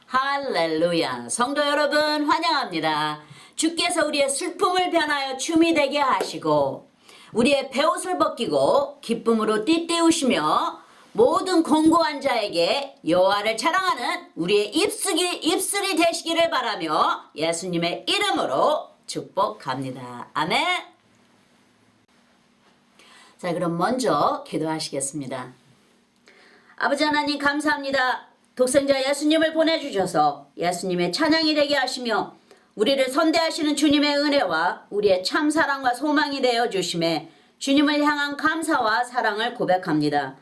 할렐루야. 성도 여러분 환영합니다. 주께서 우리의 슬픔을 변하여 춤이 되게 하시고 우리의 베옷을 벗기고 기쁨으로 띠띠우시며 모든 공고한 자에게 여호와를 자랑하는 우리의 입술이 되시기를 바라며 예수님의 이름으로 축복합니다. 아멘. 자, 그럼 먼저 기도하시겠습니다. 아버지 하나님 감사합니다. 독생자 예수님을 보내주셔서 예수님의 찬양이 되게 하시며 우리를 선대하시는 주님의 은혜와 우리의 참 사랑과 소망이 되어 주심에 주님을 향한 감사와 사랑을 고백합니다.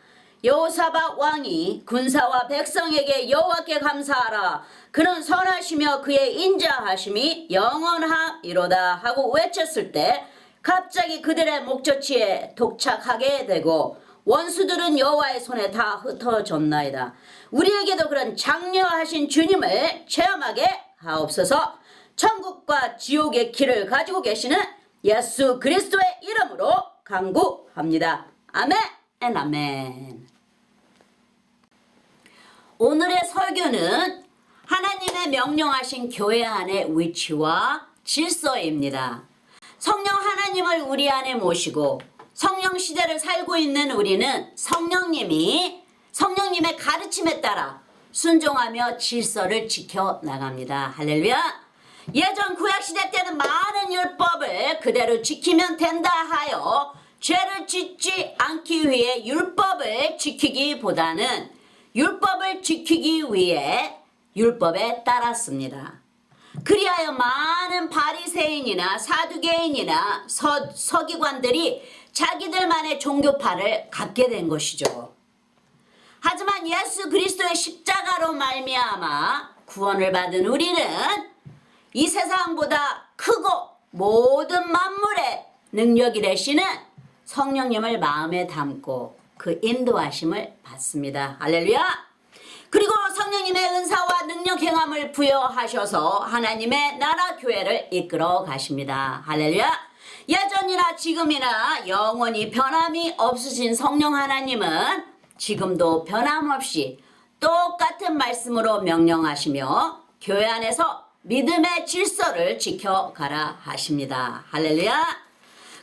여호사밧 왕이 군사와 백성에게 여호와께 감사하라. 그는 선하시며 그의 인자하심이 영원하이로다 하고 외쳤을 때 갑자기 그들의 목젖치에 독착하게 되고 원수들은 여호와의 손에 다 흩어졌나이다. 우리에게도 그런 장려하신 주님을 체험하게 하옵소서. 천국과 지옥의 길을 가지고 계시는 예수 그리스도의 이름으로 간구합니다. 아멘 아멘. 오늘의 설교는 하나님의 명령하신 교회 안의 위치와 질서입니다. 성령 하나님을 우리 안에 모시고 성령 시대를 살고 있는 우리는 성령님의 가르침에 따라 순종하며 질서를 지켜나갑니다. 할렐루야. 예전 구약시대 때는 많은 율법을 그대로 지키면 된다 하여 죄를 짓지 않기 위해 율법을 지키기보다는 율법을 지키기 위해 율법에 따랐습니다. 그리하여 많은 바리새인이나 사두개인이나 서기관들이 자기들만의 종교파를 갖게 된 것이죠. 하지만 예수 그리스도의 십자가로 말미암아 구원을 받은 우리는 이 세상보다 크고 모든 만물의 능력이 되시는 성령님을 마음에 담고 그 인도하심을 받습니다. 할렐루야. 그리고 성령님의 은사와 능력 행함을 부여하셔서 하나님의 나라 교회를 이끌어 가십니다. 할렐루야. 예전이나 지금이나 영원히 변함이 없으신 성령 하나님은 지금도 변함없이 똑같은 말씀으로 명령하시며 교회 안에서 믿음의 질서를 지켜가라 하십니다. 할렐루야.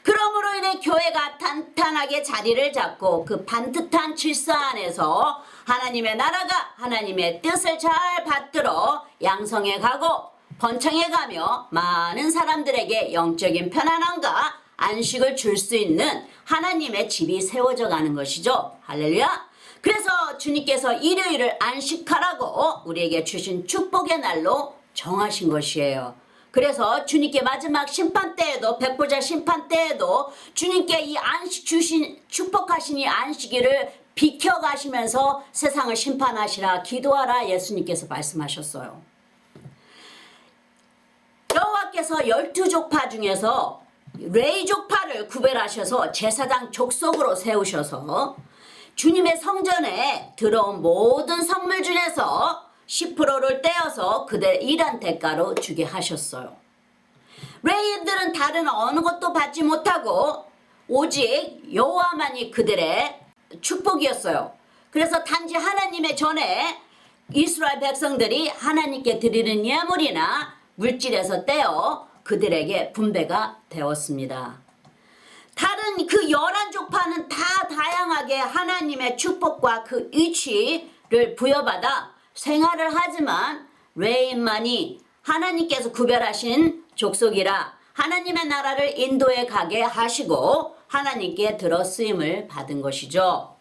그러므로 인해 교회가 탄탄하게 자리를 잡고 그 반듯한 질서 안에서 하나님의 나라가 하나님의 뜻을 잘 받들어 양성해 가고 번창해 가며 많은 사람들에게 영적인 편안함과 안식을 줄 수 있는 하나님의 집이 세워져 가는 것이죠. 할렐루야. 그래서 주님께서 일요일을 안식하라고 우리에게 주신 축복의 날로 정하신 것이에요. 그래서 주님께 마지막 심판 때에도 백보자 심판 때에도 주님께 이 안식 주신 축복하신 이 안식일을 비켜가시면서 세상을 심판하시라 기도하라 예수님께서 말씀하셨어요. 여호와께서 12족파 중에서 레위족파를 구별하셔서 제사장 족속으로 세우셔서 주님의 성전에 들어온 모든 성물 중에서 10%를 떼어서 그들의 일한 대가로 주게 하셨어요. 레위인들은 다른 어느 것도 받지 못하고 오직 여호와만이 그들의 축복이었어요. 그래서 단지 하나님의 전에 이스라엘 백성들이 하나님께 드리는 예물이나 물질에서 떼어 그들에게 분배가 되었습니다. 다른 그 11족파는 다 다양하게 하나님의 축복과 그 위치를 부여받아 생활을 하지만 레위인만이 하나님께서 구별하신 족속이라 하나님의 나라를 인도해 가게 하시고 하나님께 들어 쓰임을 받은 것이죠.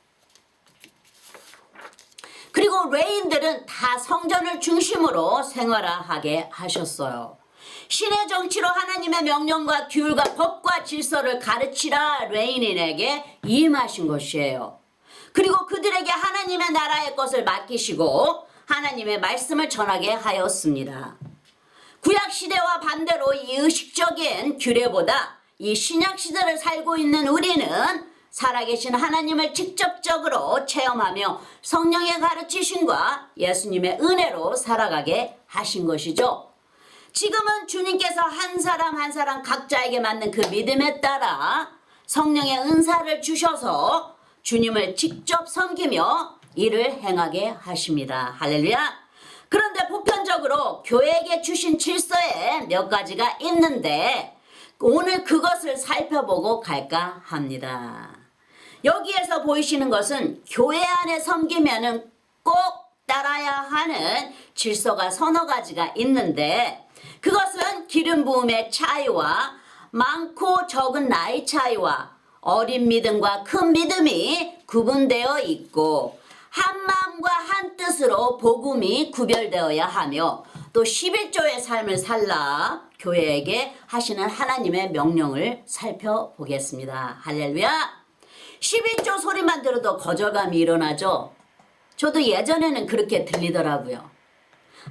그리고 레위인들은 다 성전을 중심으로 생활하게 하셨어요. 신의 정치로 하나님의 명령과 규율과 법과 질서를 가르치라 레위인에게 임하신 것이에요. 그리고 그들에게 하나님의 나라의 것을 맡기시고 하나님의 말씀을 전하게 하였습니다. 구약시대와 반대로 이 의식적인 규례보다 이 신약시대를 살고 있는 우리는 살아계신 하나님을 직접적으로 체험하며 성령의 가르치심과 예수님의 은혜로 살아가게 하신 것이죠. 지금은 주님께서 한 사람 한 사람 각자에게 맞는 그 믿음에 따라 성령의 은사를 주셔서 주님을 직접 섬기며 일을 행하게 하십니다. 할렐루야. 그런데 보편적으로 교회에게 주신 질서에 몇 가지가 있는데 오늘 그것을 살펴보고 갈까 합니다. 여기에서 보이시는 것은 교회 안에 섬기면은 꼭 따라야 하는 질서가 서너 가지가 있는데 그것은 기름 부음의 차이와 많고 적은 나이 차이와 어린 믿음과 큰 믿음이 구분되어 있고 한 마음과 한 뜻으로 복음이 구별되어야 하며 또 11조의 삶을 살라 교회에게 하시는 하나님의 명령을 살펴보겠습니다. 할렐루야. 11조 소리만 들어도 거절감이 일어나죠. 저도 예전에는 그렇게 들리더라고요.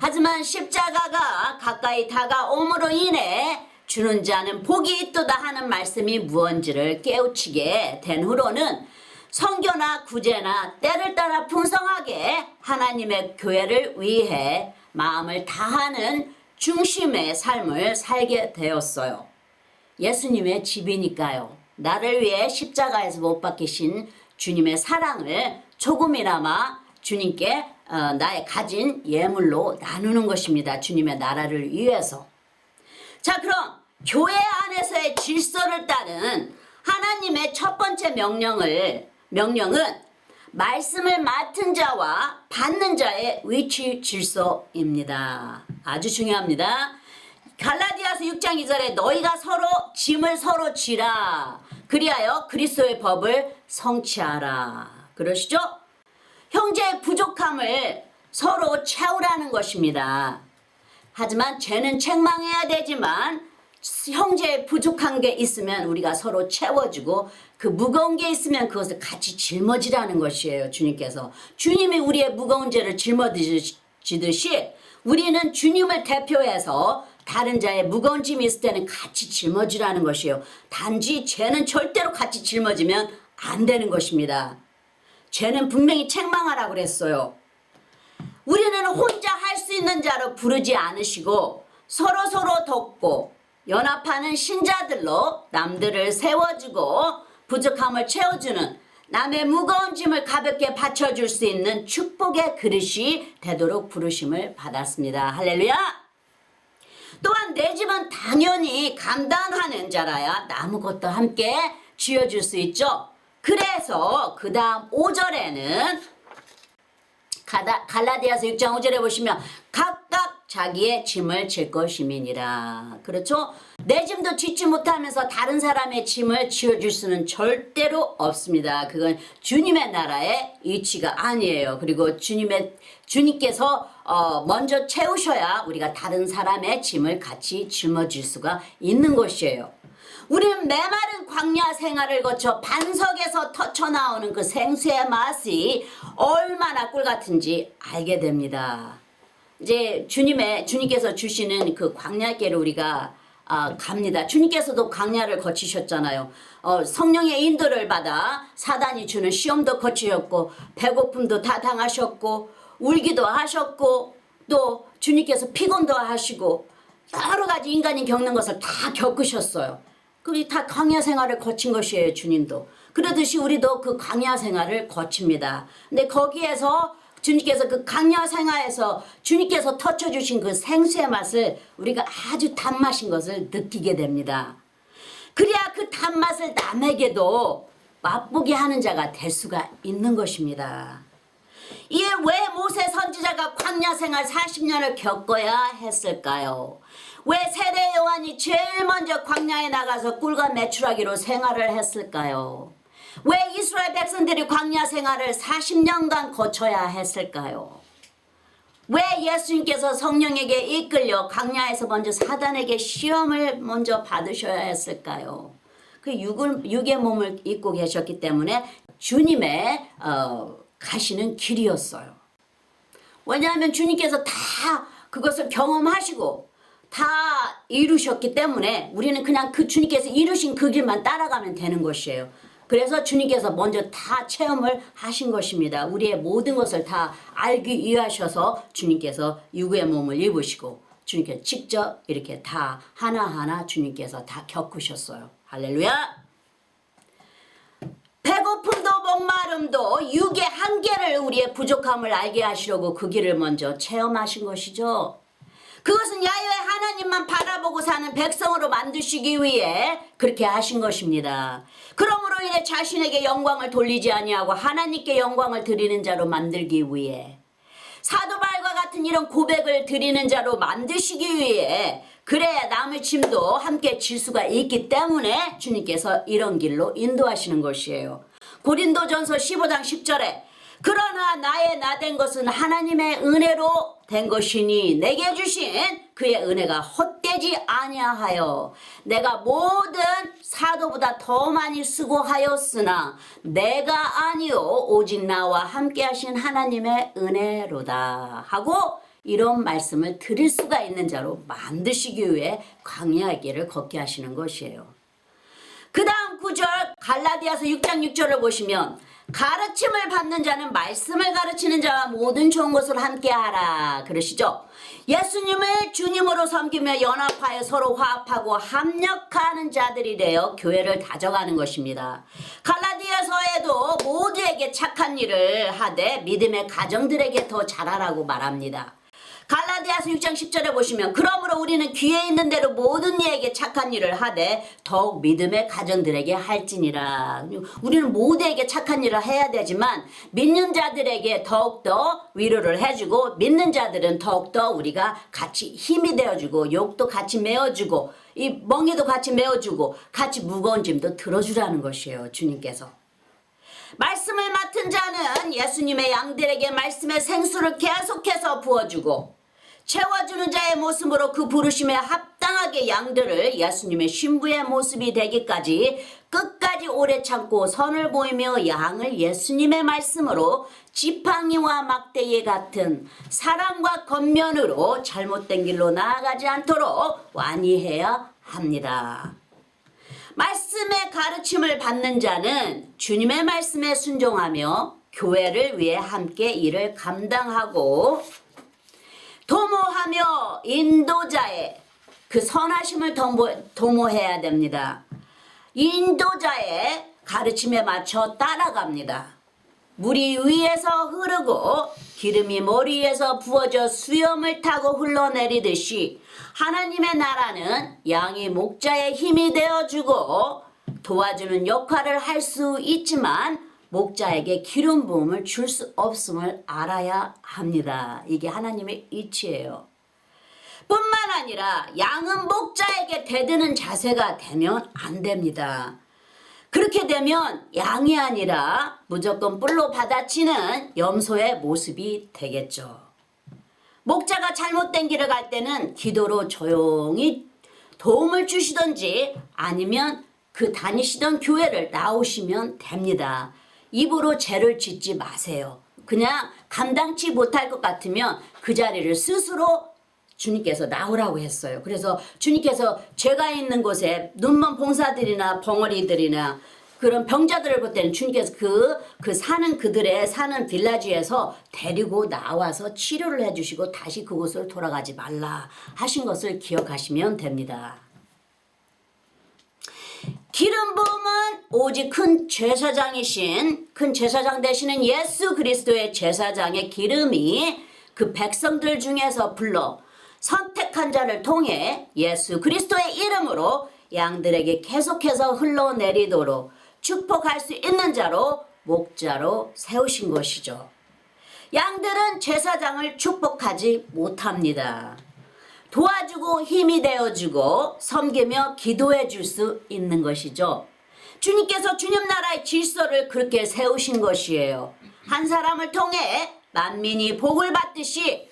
하지만 십자가가 가까이 다가옴으로 인해 주는 자는 복이 있도다 하는 말씀이 무언지를 깨우치게 된 후로는 선교나 구제나 때를 따라 풍성하게 하나님의 교회를 위해 마음을 다하는 중심의 삶을 살게 되었어요. 예수님의 집이니까요. 나를 위해 십자가에서 못 박히신 주님의 사랑을 조금이나마 주님께 나의 가진 예물로 나누는 것입니다. 주님의 나라를 위해서. 자, 그럼 교회 안에서의 질서를 따른 하나님의 첫 번째 명령은 말씀을 맡은 자와 받는 자의 위치 질서입니다. 아주 중요합니다. 갈라디아서 6장 2절에 너희가 서로 짐을 서로 지라 그리하여 그리스도의 법을 성취하라. 그러시죠? 형제의 부족함을 서로 채우라는 것입니다. 하지만 죄는 책망해야 되지만 형제의 부족한 게 있으면 우리가 서로 채워주고 그 무거운 게 있으면 그것을 같이 짊어지라는 것이에요. 주님께서. 주님이 우리의 무거운 죄를 짊어지듯이 우리는 주님을 대표해서 다른 자의 무거운 짐이 있을 때는 같이 짊어지라는 것이에요. 단지 죄는 절대로 같이 짊어지면 안 되는 것입니다. 죄는 분명히 책망하라고 그랬어요. 우리는 혼자 할 수 있는 자로 부르지 않으시고 서로 돕고 연합하는 신자들로 남들을 세워주고 부족함을 채워주는 남의 무거운 짐을 가볍게 받쳐줄 수 있는 축복의 그릇이 되도록 부르심을 받았습니다. 할렐루야. 또한 내 집은 당연히 감당하는 자라야 남은 것도 함께 쥐어줄 수 있죠. 그래서 그 다음 5절에는 갈라디아서 6장 5절에 보시면 각각 자기의 짐을 질 것임이니라. 그렇죠? 내 짐도 쥐지 못하면서 다른 사람의 짐을 지어줄 수는 절대로 없습니다. 그건 주님의 나라의 이치가 아니에요. 그리고 주님께서 먼저 채우셔야 우리가 다른 사람의 짐을 같이 짊어질 수가 있는 것이에요. 우리는 메마른 광야 생활을 거쳐 반석에서 터쳐나오는 그 생수의 맛이 얼마나 꿀 같은지 알게 됩니다. 이제 주님께서 주시는 그 광야길을 우리가 갑니다. 주님께서도 광야를 거치셨잖아요. 성령의 인도를 받아 사단이 주는 시험도 거치셨고 배고픔도 다 당하셨고 울기도 하셨고 또 주님께서 피곤도 하시고 여러 가지 인간이 겪는 것을 다 겪으셨어요. 그게 다 광야 생활을 거친 것이에요. 주님도. 그러듯이 우리도 그 광야 생활을 거칩니다. 근데 거기에서 주님께서 그 광야 생활에서 주님께서 터쳐주신 그 생수의 맛을 우리가 아주 단맛인 것을 느끼게 됩니다. 그래야 그 단맛을 남에게도 맛보게 하는 자가 될 수가 있는 것입니다. 이에 왜 모세 선지자가 광야 생활 40년을 겪어야 했을까요? 왜 세례 요한이 제일 먼저 광야에 나가서 꿀과 메추라기로 생활을 했을까요? 왜 이스라엘 백성들이 광야 생활을 40년간 거쳐야 했을까요? 왜 예수님께서 성령에게 이끌려 광야에서 먼저 사단에게 시험을 먼저 받으셔야 했을까요? 그 육의 몸을 입고 계셨기 때문에 주님의 가시는 길이었어요. 왜냐하면 주님께서 다 그것을 경험하시고 다 이루셨기 때문에 우리는 그냥 그 주님께서 이루신 그 길만 따라가면 되는 것이에요. 그래서 주님께서 먼저 다 체험을 하신 것입니다. 우리의 모든 것을 다 알기 위하셔서 주님께서 육의 몸을 입으시고 주님께서 직접 이렇게 다 하나하나 주님께서 다 겪으셨어요. 할렐루야. 배고픔도 목마름도 육의 한계를 우리의 부족함을 알게 하시려고 그 길을 먼저 체험하신 것이죠. 그것은 야훼 하나님만 바라보고 사는 백성으로 만드시기 위해 그렇게 하신 것입니다. 그러므로 인해 자신에게 영광을 돌리지 아니하고 하나님께 영광을 드리는 자로 만들기 위해, 사도 바울과 같은 이런 고백을 드리는 자로 만드시기 위해, 그래야 남의 짐도 함께 질 수가 있기 때문에 주님께서 이런 길로 인도하시는 것이에요. 고린도전서 15장 10절에 그러나 나의 나된 것은 하나님의 은혜로 된 것이니 내게 주신 그의 은혜가 헛되지 아니하여 내가 모든 사도보다 더 많이 수고하였으나 내가 아니요 오직 나와 함께 하신 하나님의 은혜로다 하고 이런 말씀을 드릴 수가 있는 자로 만드시기 위해 광야의 길을 걷게 하시는 것이에요. 그 다음 구절 갈라디아서 6장 6절을 보시면 가르침을 받는 자는 말씀을 가르치는 자와 모든 좋은 것을 함께하라 그러시죠. 예수님을 주님으로 섬기며 연합하여 서로 화합하고 합력하는 자들이 되어 교회를 다져가는 것입니다. 갈라디아서에도 모두에게 착한 일을 하되 믿음의 가정들에게 더 잘하라고 말합니다. 갈라디아서 6장 10절에 보시면 그러므로 우리는 귀에 있는 대로 모든 이에게 착한 일을 하되 더욱 믿음의 가정들에게 할지니라. 우리는 모두에게 착한 일을 해야 되지만 믿는 자들에게 더욱더 위로를 해주고 믿는 자들은 더욱더 우리가 같이 힘이 되어주고 욕도 같이 메어주고 이 멍이도 같이 메어주고 같이 무거운 짐도 들어주라는 것이에요. 주님께서. 말씀을 맡은 자는 예수님의 양들에게 말씀의 생수를 계속해서 부어주고 채워주는 자의 모습으로 그 부르심에 합당하게 양들을 예수님의 신부의 모습이 되기까지 끝까지 오래 참고 선을 보이며 양을 예수님의 말씀으로 지팡이와 막대기 같은 사랑과 겉면으로 잘못된 길로 나아가지 않도록 완이해야 합니다. 말씀의 가르침을 받는 자는 주님의 말씀에 순종하며 교회를 위해 함께 일을 감당하고 도모하며 인도자의 그 선하심을 도모해야 됩니다. 인도자의 가르침에 맞춰 따라갑니다. 물이 위에서 흐르고 기름이 머리 위에서 부어져 수염을 타고 흘러내리듯이 하나님의 나라는 양이 목자의 힘이 되어주고 도와주는 역할을 할 수 있지만 목자에게 기름 부음을 줄 수 없음을 알아야 합니다. 이게 하나님의 이치예요. 뿐만 아니라 양은 목자에게 대드는 자세가 되면 안 됩니다. 그렇게 되면 양이 아니라 무조건 뿔로 받아치는 염소의 모습이 되겠죠. 목자가 잘못된 길을 갈 때는 기도로 조용히 도움을 주시든지 아니면 그 다니시던 교회를 나오시면 됩니다. 입으로 죄를 짓지 마세요. 그냥 감당치 못할 것 같으면 그 자리를 스스로 주님께서 나오라고 했어요. 그래서 주님께서 죄가 있는 곳에 눈먼 봉사들이나 벙어리들이나 그런 병자들을 볼 때는 주님께서 그 사는 그들의 사는 빌라지에서 데리고 나와서 치료를 해주시고 다시 그곳으로 돌아가지 말라 하신 것을 기억하시면 됩니다. 기름 부음은 오직 큰 제사장 되시는 예수 그리스도의 제사장의 기름이 그 백성들 중에서 불러 선택한 자를 통해 예수 그리스도의 이름으로 양들에게 계속해서 흘러내리도록 축복할 수 있는 자로 목자로 세우신 것이죠. 양들은 제사장을 축복하지 못합니다. 도와주고 힘이 되어주고 섬기며 기도해 줄 수 있는 것이죠. 주님께서 주님 나라의 질서를 그렇게 세우신 것이에요. 한 사람을 통해 만민이 복을 받듯이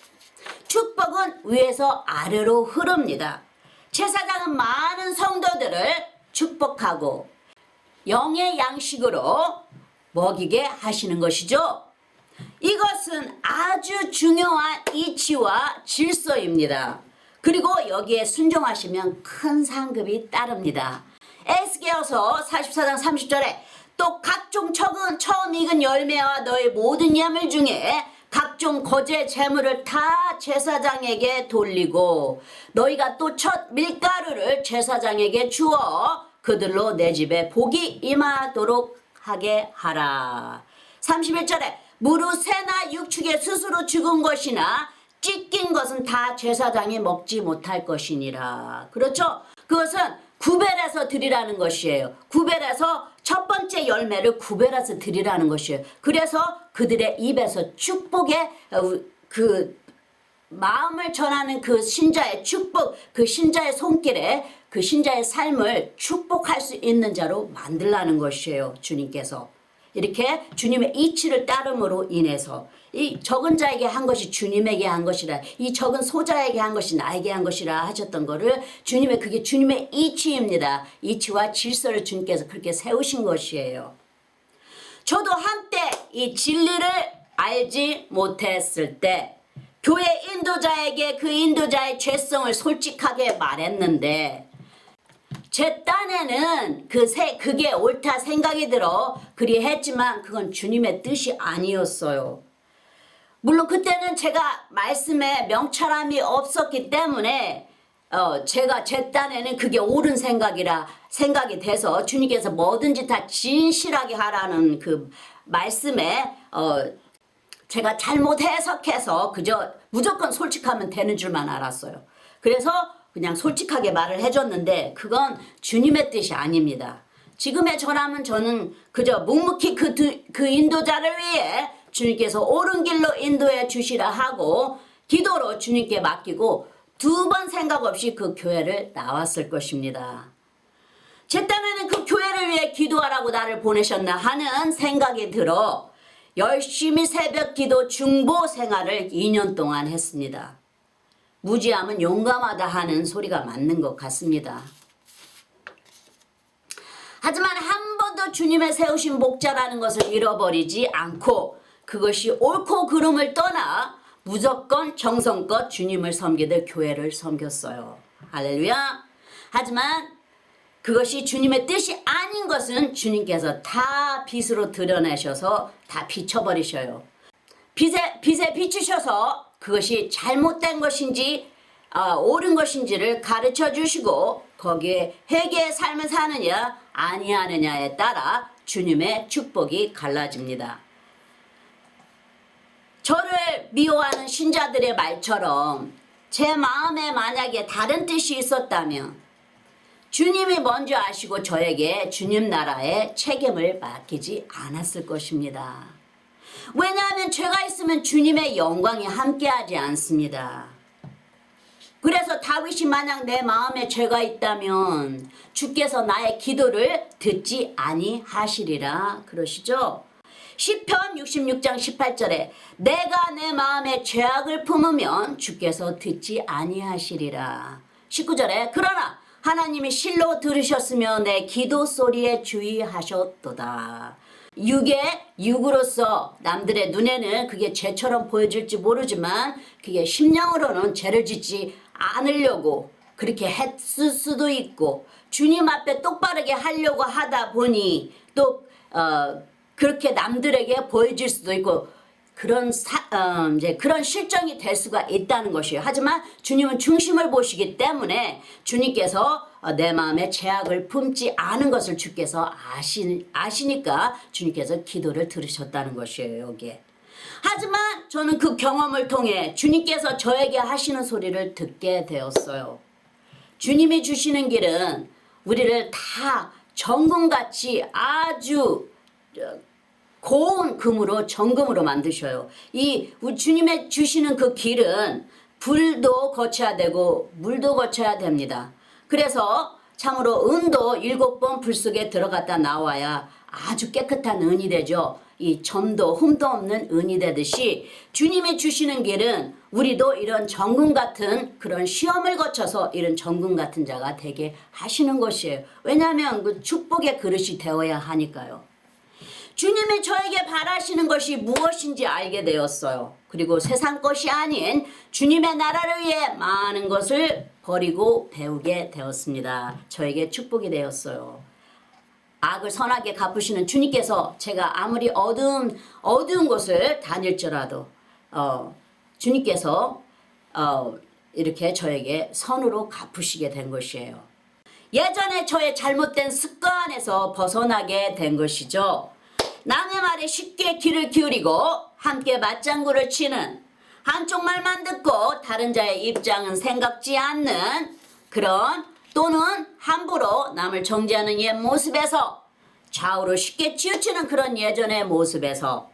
축복은 위에서 아래로 흐릅니다. 제사장은 많은 성도들을 축복하고 영의 양식으로 먹이게 하시는 것이죠. 이것은 아주 중요한 이치와 질서입니다. 그리고 여기에 순종하시면 큰 상급이 따릅니다. 에스겔서 44장 30절에 또 각종 처음 익은 열매와 너의 모든 예물 중에 각종 거제 재물을 다 제사장에게 돌리고 너희가 또 첫 밀가루를 제사장에게 주어 그들로 내 집에 복이 임하도록 하게 하라. 31절에 무릇 새나 육축에 스스로 죽은 것이나 찢긴 것은 다 제사장이 먹지 못할 것이니라. 그렇죠? 그것은 구별해서 드리라는 것이에요. 구별해서 첫 번째 열매를 구별해서 드리라는 것이에요. 그래서 그들의 입에서 축복의 그 마음을 전하는 그 신자의 축복, 그 신자의 손길에 그 신자의 삶을 축복할 수 있는 자로 만들라는 것이에요. 주님께서. 이렇게 주님의 이치를 따름으로 인해서 이 적은 자에게 한 것이 주님에게 한 것이라, 이 적은 소자에게 한 것이 나에게 한 것이라 하셨던 거를 그게 주님의 이치입니다. 이치와 질서를 주님께서 그렇게 세우신 것이에요. 저도 한때 이 진리를 알지 못했을 때 교회 인도자에게 그 인도자의 죄성을 솔직하게 말했는데 제 딴에는 그게 옳다 생각이 들어 그리했지만 그건 주님의 뜻이 아니었어요. 물론 그때는 제가 말씀에 명철함이 없었기 때문에 제가 제 딴에는 그게 옳은 생각이 돼서 주님께서 뭐든지 다 진실하게 하라는 그 말씀에 제가 잘못 해석해서 그저 무조건 솔직하면 되는 줄만 알았어요. 그래서 그냥 솔직하게 말을 해줬는데 그건 주님의 뜻이 아닙니다. 지금의 저라면 저는 그저 묵묵히 그 인도자를 위해 주님께서 옳은 길로 인도해 주시라 하고 기도로 주님께 맡기고 두 번 생각 없이 그 교회를 나왔을 것입니다. 제 딴에는 그 교회를 위해 기도하라고 나를 보내셨나 하는 생각이 들어 열심히 새벽 기도 중보 생활을 2년 동안 했습니다. 무지하면 용감하다 하는 소리가 맞는 것 같습니다. 하지만 한 번도 주님의 세우신 목자라는 것을 잃어버리지 않고 그것이 옳고 그름을 떠나 무조건 정성껏 주님을 섬기듯 교회를 섬겼어요. 할렐루야. 하지만 그것이 주님의 뜻이 아닌 것은 주님께서 다 빛으로 드러내셔서 다 비춰버리셔요. 빛에 비추셔서 그것이 잘못된 것인지 옳은 것인지를 가르쳐 주시고 거기에 회개의 삶을 사느냐 아니하느냐에 따라 주님의 축복이 갈라집니다. 저를 미워하는 신자들의 말처럼 제 마음에 만약에 다른 뜻이 있었다면 주님이 먼저 아시고 저에게 주님 나라의 책임을 맡기지 않았을 것입니다. 왜냐하면 죄가 있으면 주님의 영광이 함께하지 않습니다. 그래서 다윗이 만약 내 마음에 죄가 있다면 주께서 나의 기도를 듣지 아니하시리라 그러시죠. 시편 66장 18절에 내가 내 마음에 죄악을 품으면 주께서 듣지 아니하시리라. 19절에 그러나 하나님이 실로 들으셨으며 내 기도 소리에 주의하셨도다. 육으로서 남들의 눈에는 그게 죄처럼 보여질지 모르지만 그게 심령으로는 죄를 짓지 않으려고 그렇게 했을 수도 있고 주님 앞에 똑바르게 하려고 하다 보니 또 그렇게 남들에게 보여질 수도 있고 그런 실정이 될 수가 있다는 것이에요. 하지만 주님은 중심을 보시기 때문에 주님께서 내 마음에 죄악을 품지 않은 것을 주께서 아시니까 주님께서 기도를 들으셨다는 것이에요. 여기에. 하지만 저는 그 경험을 통해 주님께서 저에게 하시는 소리를 듣게 되었어요. 주님이 주시는 길은 우리를 다 정금같이 아주 고운 금으로 정금으로 만드셔요. 이 주님의 주시는 그 길은 불도 거쳐야 되고 물도 거쳐야 됩니다. 그래서 참으로 은도 7번 불 속에 들어갔다 나와야 아주 깨끗한 은이 되죠. 이 점도 흠도 없는 은이 되듯이 주님이 주시는 길은 우리도 이런 정금 같은 그런 시험을 거쳐서 이런 정금 같은 자가 되게 하시는 것이에요. 왜냐하면 그 축복의 그릇이 되어야 하니까요. 주님이 저에게 바라시는 것이 무엇인지 알게 되었어요. 그리고 세상 것이 아닌 주님의 나라를 위해 많은 것을 버리고 배우게 되었습니다. 저에게 축복이 되었어요. 악을 선하게 갚으시는 주님께서 제가 아무리 어두운 곳을 다닐지라도 주님께서 이렇게 저에게 선으로 갚으시게 된 것이에요. 예전에 저의 잘못된 습관에서 벗어나게 된 것이죠. 남의 말에 쉽게 귀를 기울이고 함께 맞장구를 치는, 한쪽 말만 듣고 다른 자의 입장은 생각지 않는 그런, 또는 함부로 남을 정죄하는 옛 모습에서, 좌우로 쉽게 치우치는 그런 예전의 모습에서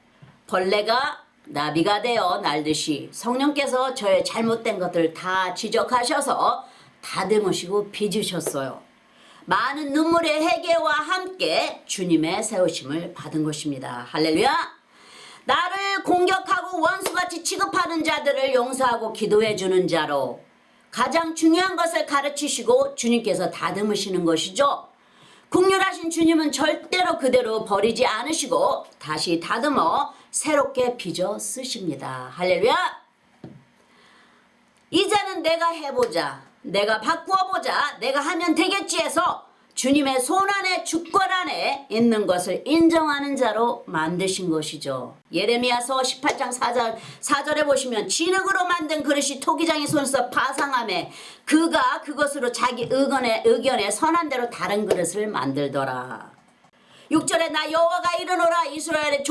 벌레가 나비가 되어 날듯이 성령께서 저의 잘못된 것들을 다 지적하셔서 다듬으시고 빚으셨어요. 많은 눈물의 회개와 함께 주님의 세우심을 받은 것입니다. 할렐루야! 나를 공격하고 원수같이 취급하는 자들을 용서하고 기도해 주는 자로 가장 중요한 것을 가르치시고 주님께서 다듬으시는 것이죠. 긍휼하신 주님은 절대로 그대로 버리지 않으시고 다시 다듬어 새롭게 빚어 쓰십니다. 할렐루야! 이제는 내가 해보자, 내가 바꾸어보자, 내가 하면 되겠지 해서 주님의 손 안에 주권 안에 있는 것을 인정하는 자로 만드신 것이죠. 예레미야서 18장 4절에 보시면 진흙으로 만든 그릇이 토기장의 손에서 파상하매 그가 그것으로 자기 의견에 선한 대로 다른 그릇을 만들더라. 6절에 나 여호와가 이르노라 이스라엘의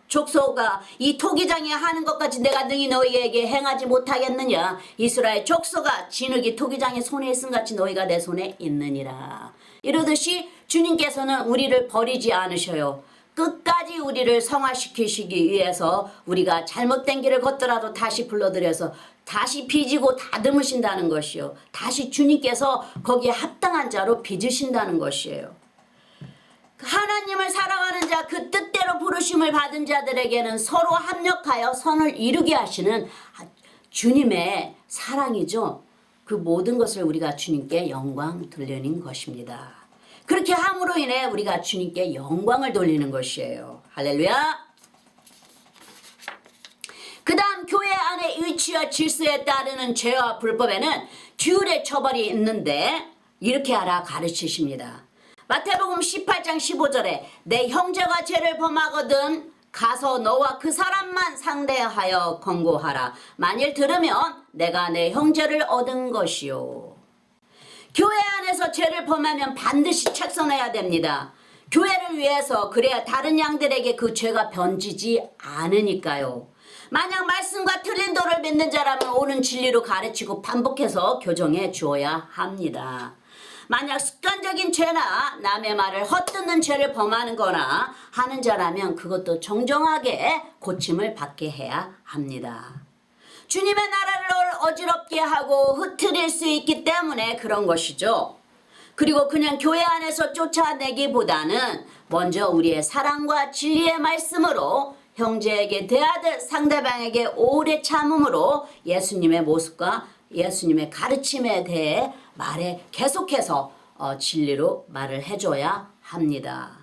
족속아 이 토기장이 하는 것까지 내가 능히 너희에게 행하지 못하겠느냐. 이스라엘 족속아 진흙이 토기장의 손에 있음 같이 너희가 내 손에 있느니라. 이러듯이 주님께서는 우리를 버리지 않으셔요. 끝까지 우리를 성화시키시기 위해서 우리가 잘못된 길을 걷더라도 다시 불러들여서 다시 빚이고 다듬으신다는 것이요. 다시 주님께서 거기에 합당한 자로 빚으신다는 것이에요. 하나님을 사랑하는 자, 그 뜻대로 부르심을 받은 자들에게는 서로 합력하여 선을 이루게 하시는 주님의 사랑이죠. 그 모든 것을 우리가 주님께 영광 돌리는 것입니다. 그렇게 함으로 인해 우리가 주님께 영광을 돌리는 것이에요. 할렐루야! 그 다음 교회 안에 위치와 질서에 따르는 죄와 불법에는 규율의 처벌이 있는데 이렇게 하라 가르치십니다. 마태복음 18장 15절에 내 형제가 죄를 범하거든 가서 너와 그 사람만 상대하여 권고하라. 만일 들으면 내가 내 형제를 얻은 것이요. 교회 안에서 죄를 범하면 반드시 책선해야 됩니다. 교회를 위해서, 그래야 다른 양들에게 그 죄가 번지지 않으니까요. 만약 말씀과 틀린 도를 믿는 자라면 옳은 진리로 가르치고 반복해서 교정해 주어야 합니다. 만약 습관적인 죄나 남의 말을 헛듣는 죄를 범하는 거나 하는 자라면 그것도 정정하게 고침을 받게 해야 합니다. 주님의 나라를 어지럽게 하고 흐트릴 수 있기 때문에 그런 것이죠. 그리고 그냥 교회 안에서 쫓아내기보다는 먼저 우리의 사랑과 진리의 말씀으로 형제에게 대하듯 상대방에게 오래 참음으로 예수님의 모습과 예수님의 가르침에 대해 말에 계속해서 진리로 말을 해줘야 합니다.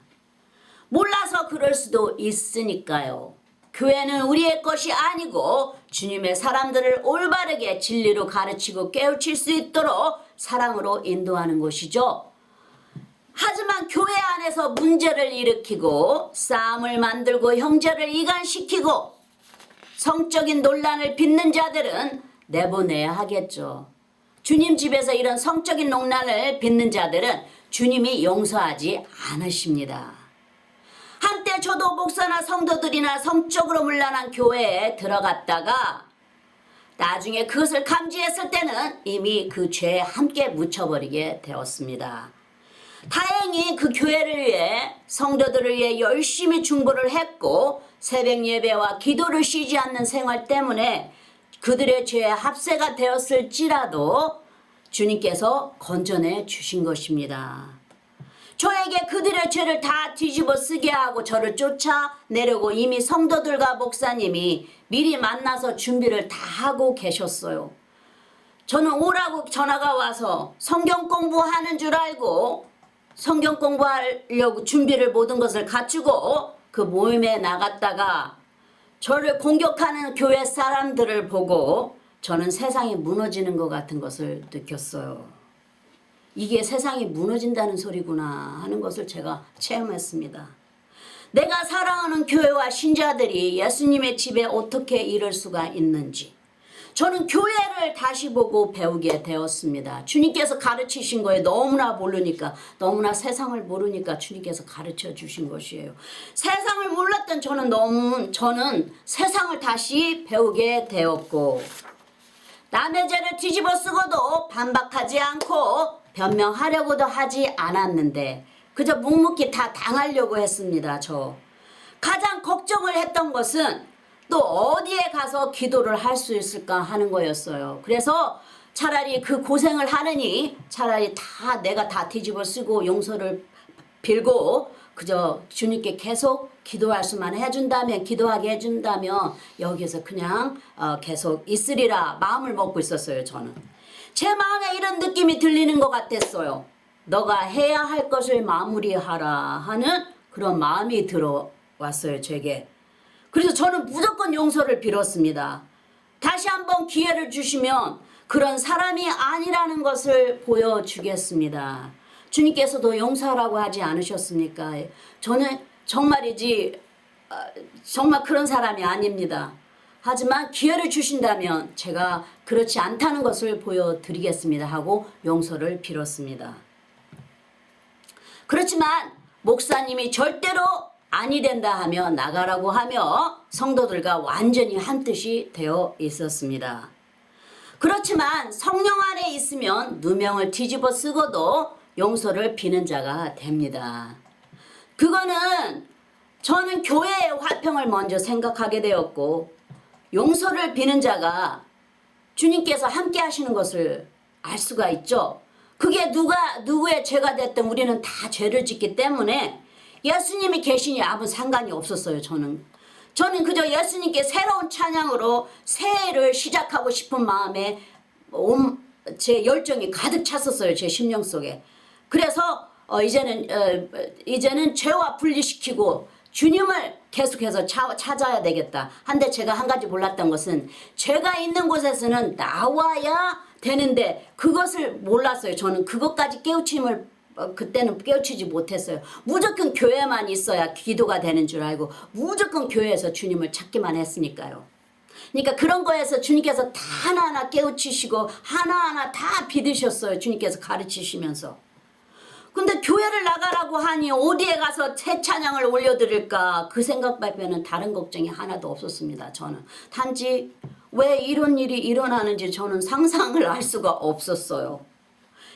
몰라서 그럴 수도 있으니까요. 교회는 우리의 것이 아니고 주님의 사람들을 올바르게 진리로 가르치고 깨우칠 수 있도록 사랑으로 인도하는 곳이죠. 하지만 교회 안에서 문제를 일으키고 싸움을 만들고 형제를 이간시키고 성적인 논란을 빚는 자들은 내보내야 하겠죠. 주님 집에서 이런 성적인 논란을 빚는 자들은 주님이 용서하지 않으십니다. 한때 저도 목사나 성도들이나 성적으로 문란한 교회에 들어갔다가 나중에 그것을 감지했을 때는 이미 그 죄에 함께 묻혀버리게 되었습니다. 다행히 그 교회를 위해 성도들을 위해 열심히 중보를 했고 새벽 예배와 기도를 쉬지 않는 생활 때문에 그들의 죄에 합세가 되었을지라도 주님께서 건져내 주신 것입니다. 저에게 그들의 죄를 다 뒤집어 쓰게 하고 저를 쫓아내려고 이미 성도들과 목사님이 미리 만나서 준비를 다 하고 계셨어요. 저는 오라고 전화가 와서 성경 공부하는 줄 알고 성경 공부하려고 준비를 모든 것을 갖추고 그 모임에 나갔다가 저를 공격하는 교회 사람들을 보고 저는 세상이 무너지는 것 같은 것을 느꼈어요. 이게 세상이 무너진다는 소리구나 하는 것을 제가 체험했습니다. 내가 사랑하는 교회와 신자들이 예수님의 집에 어떻게 이럴 수가 있는지, 저는 교회를 다시 보고 배우게 되었습니다. 주님께서 가르치신 거에 너무나 모르니까, 너무나 세상을 모르니까 주님께서 가르쳐 주신 것이에요. 세상을 몰랐던 저는 세상을 다시 배우게 되었고, 남의 죄를 뒤집어 쓰고도 반박하지 않고 변명하려고도 하지 않았는데 그저 묵묵히 다 당하려고 했습니다. 가장 걱정을 했던 것은 또 어디에 가서 기도를 할 수 있을까 하는 거였어요. 그래서 차라리 그 고생을 하느니 차라리 내가 다 뒤집어 쓰고 용서를 빌고 그저 주님께 계속 기도할 수만 해준다면, 기도하게 해준다면 여기서 그냥 계속 있으리라 마음을 먹고 있었어요. 저는 제 마음에 이런 느낌이 들리는 것 같았어요. 너가 해야 할 것을 마무리하라 하는 그런 마음이 들어왔어요, 제게. 그래서 저는 무조건 용서를 빌었습니다. 다시 한번 기회를 주시면 그런 사람이 아니라는 것을 보여주겠습니다. 주님께서도 용서하라고 하지 않으셨습니까? 저는 정말이지 정말 그런 사람이 아닙니다. 하지만 기회를 주신다면 제가 그렇지 않다는 것을 보여드리겠습니다 하고 용서를 빌었습니다. 그렇지만 목사님이 절대로 아니 된다 하며 나가라고 하며 성도들과 완전히 한뜻이 되어 있었습니다. 그렇지만 성령 안에 있으면 누명을 뒤집어 쓰고도 용서를 비는 자가 됩니다. 그거는 저는 교회의 화평을 먼저 생각하게 되었고 용서를 비는 자가 주님께서 함께 하시는 것을 알 수가 있죠. 그게 누구의 죄가 됐든 우리는 다 죄를 짓기 때문에 예수님이 계시니 아무 상관이 없었어요. 저는 그저 예수님께 새로운 찬양으로 새해를 시작하고 싶은 마음에 제 열정이 가득 찼었어요. 제 심령 속에. 그래서 이제는 죄와 분리시키고 주님을 계속해서 찾아야 되겠다. 한데 제가 한 가지 몰랐던 것은 죄가 있는 곳에서는 나와야 되는데 그것을 몰랐어요. 저는 그것까지 그때는 깨우치지 못했어요. 무조건 교회만 있어야 기도가 되는 줄 알고 무조건 교회에서 주님을 찾기만 했으니까요. 그러니까 그런 거에서 주님께서 다 하나하나 깨우치시고 하나하나 다 믿으셨어요. 주님께서 가르치시면서. 근데 교회를 나가라고 하니 어디에 가서 새 찬양을 올려드릴까 그 생각 밖에는 다른 걱정이 하나도 없었습니다. 저는 단지 왜 이런 일이 일어나는지 저는 상상을 할 수가 없었어요.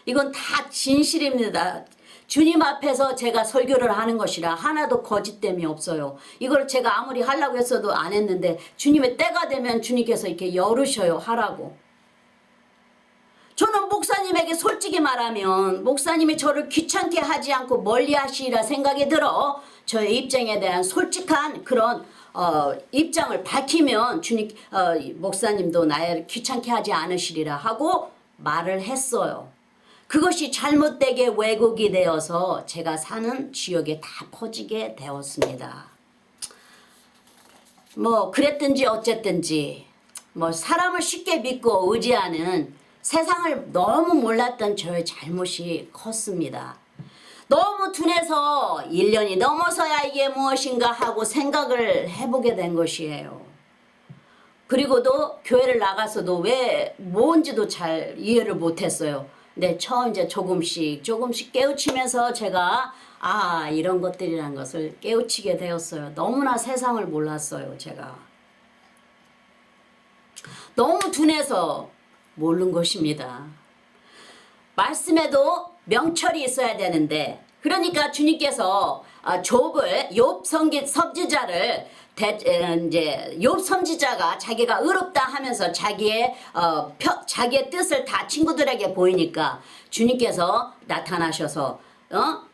이건 다 진실입니다. 주님 앞에서 제가 설교를 하는 것이라 하나도 거짓됨이 없어요. 이걸 제가 아무리 하려고 했어도 안 했는데 주님의 때가 되면 주님께서 이렇게 열으셔요. 하라고. 저는 목사님에게 솔직히 말하면 목사님이 저를 귀찮게 하지 않고 멀리 하시리라 생각이 들어 저의 입장에 대한 솔직한 그런 입장을 밝히면 목사님도 나를 귀찮게 하지 않으시리라 하고 말을 했어요. 그것이 잘못되게 왜곡이 되어서 제가 사는 지역에 다 퍼지게 되었습니다. 그랬든지 어쨌든지 사람을 쉽게 믿고 의지하는 세상을 너무 몰랐던 저의 잘못이 컸습니다. 너무 둔해서 1년이 넘어서야 이게 무엇인가 하고 생각을 해보게 된 것이에요. 그리고도 교회를 나가서도 왜 뭔지도 잘 이해를 못했어요. 근데 처음 이제 조금씩 깨우치면서 제가 이런 것들이란 것을 깨우치게 되었어요. 너무나 세상을 몰랐어요. 제가 너무 둔해서 모르는 것입니다. 말씀에도 명철이 있어야 되는데 그러니까 주님께서 욥 선지자를 욥 선지자가 자기가 의롭다 하면서 자기의 뜻을 다 친구들에게 보이니까 주님께서 나타나셔서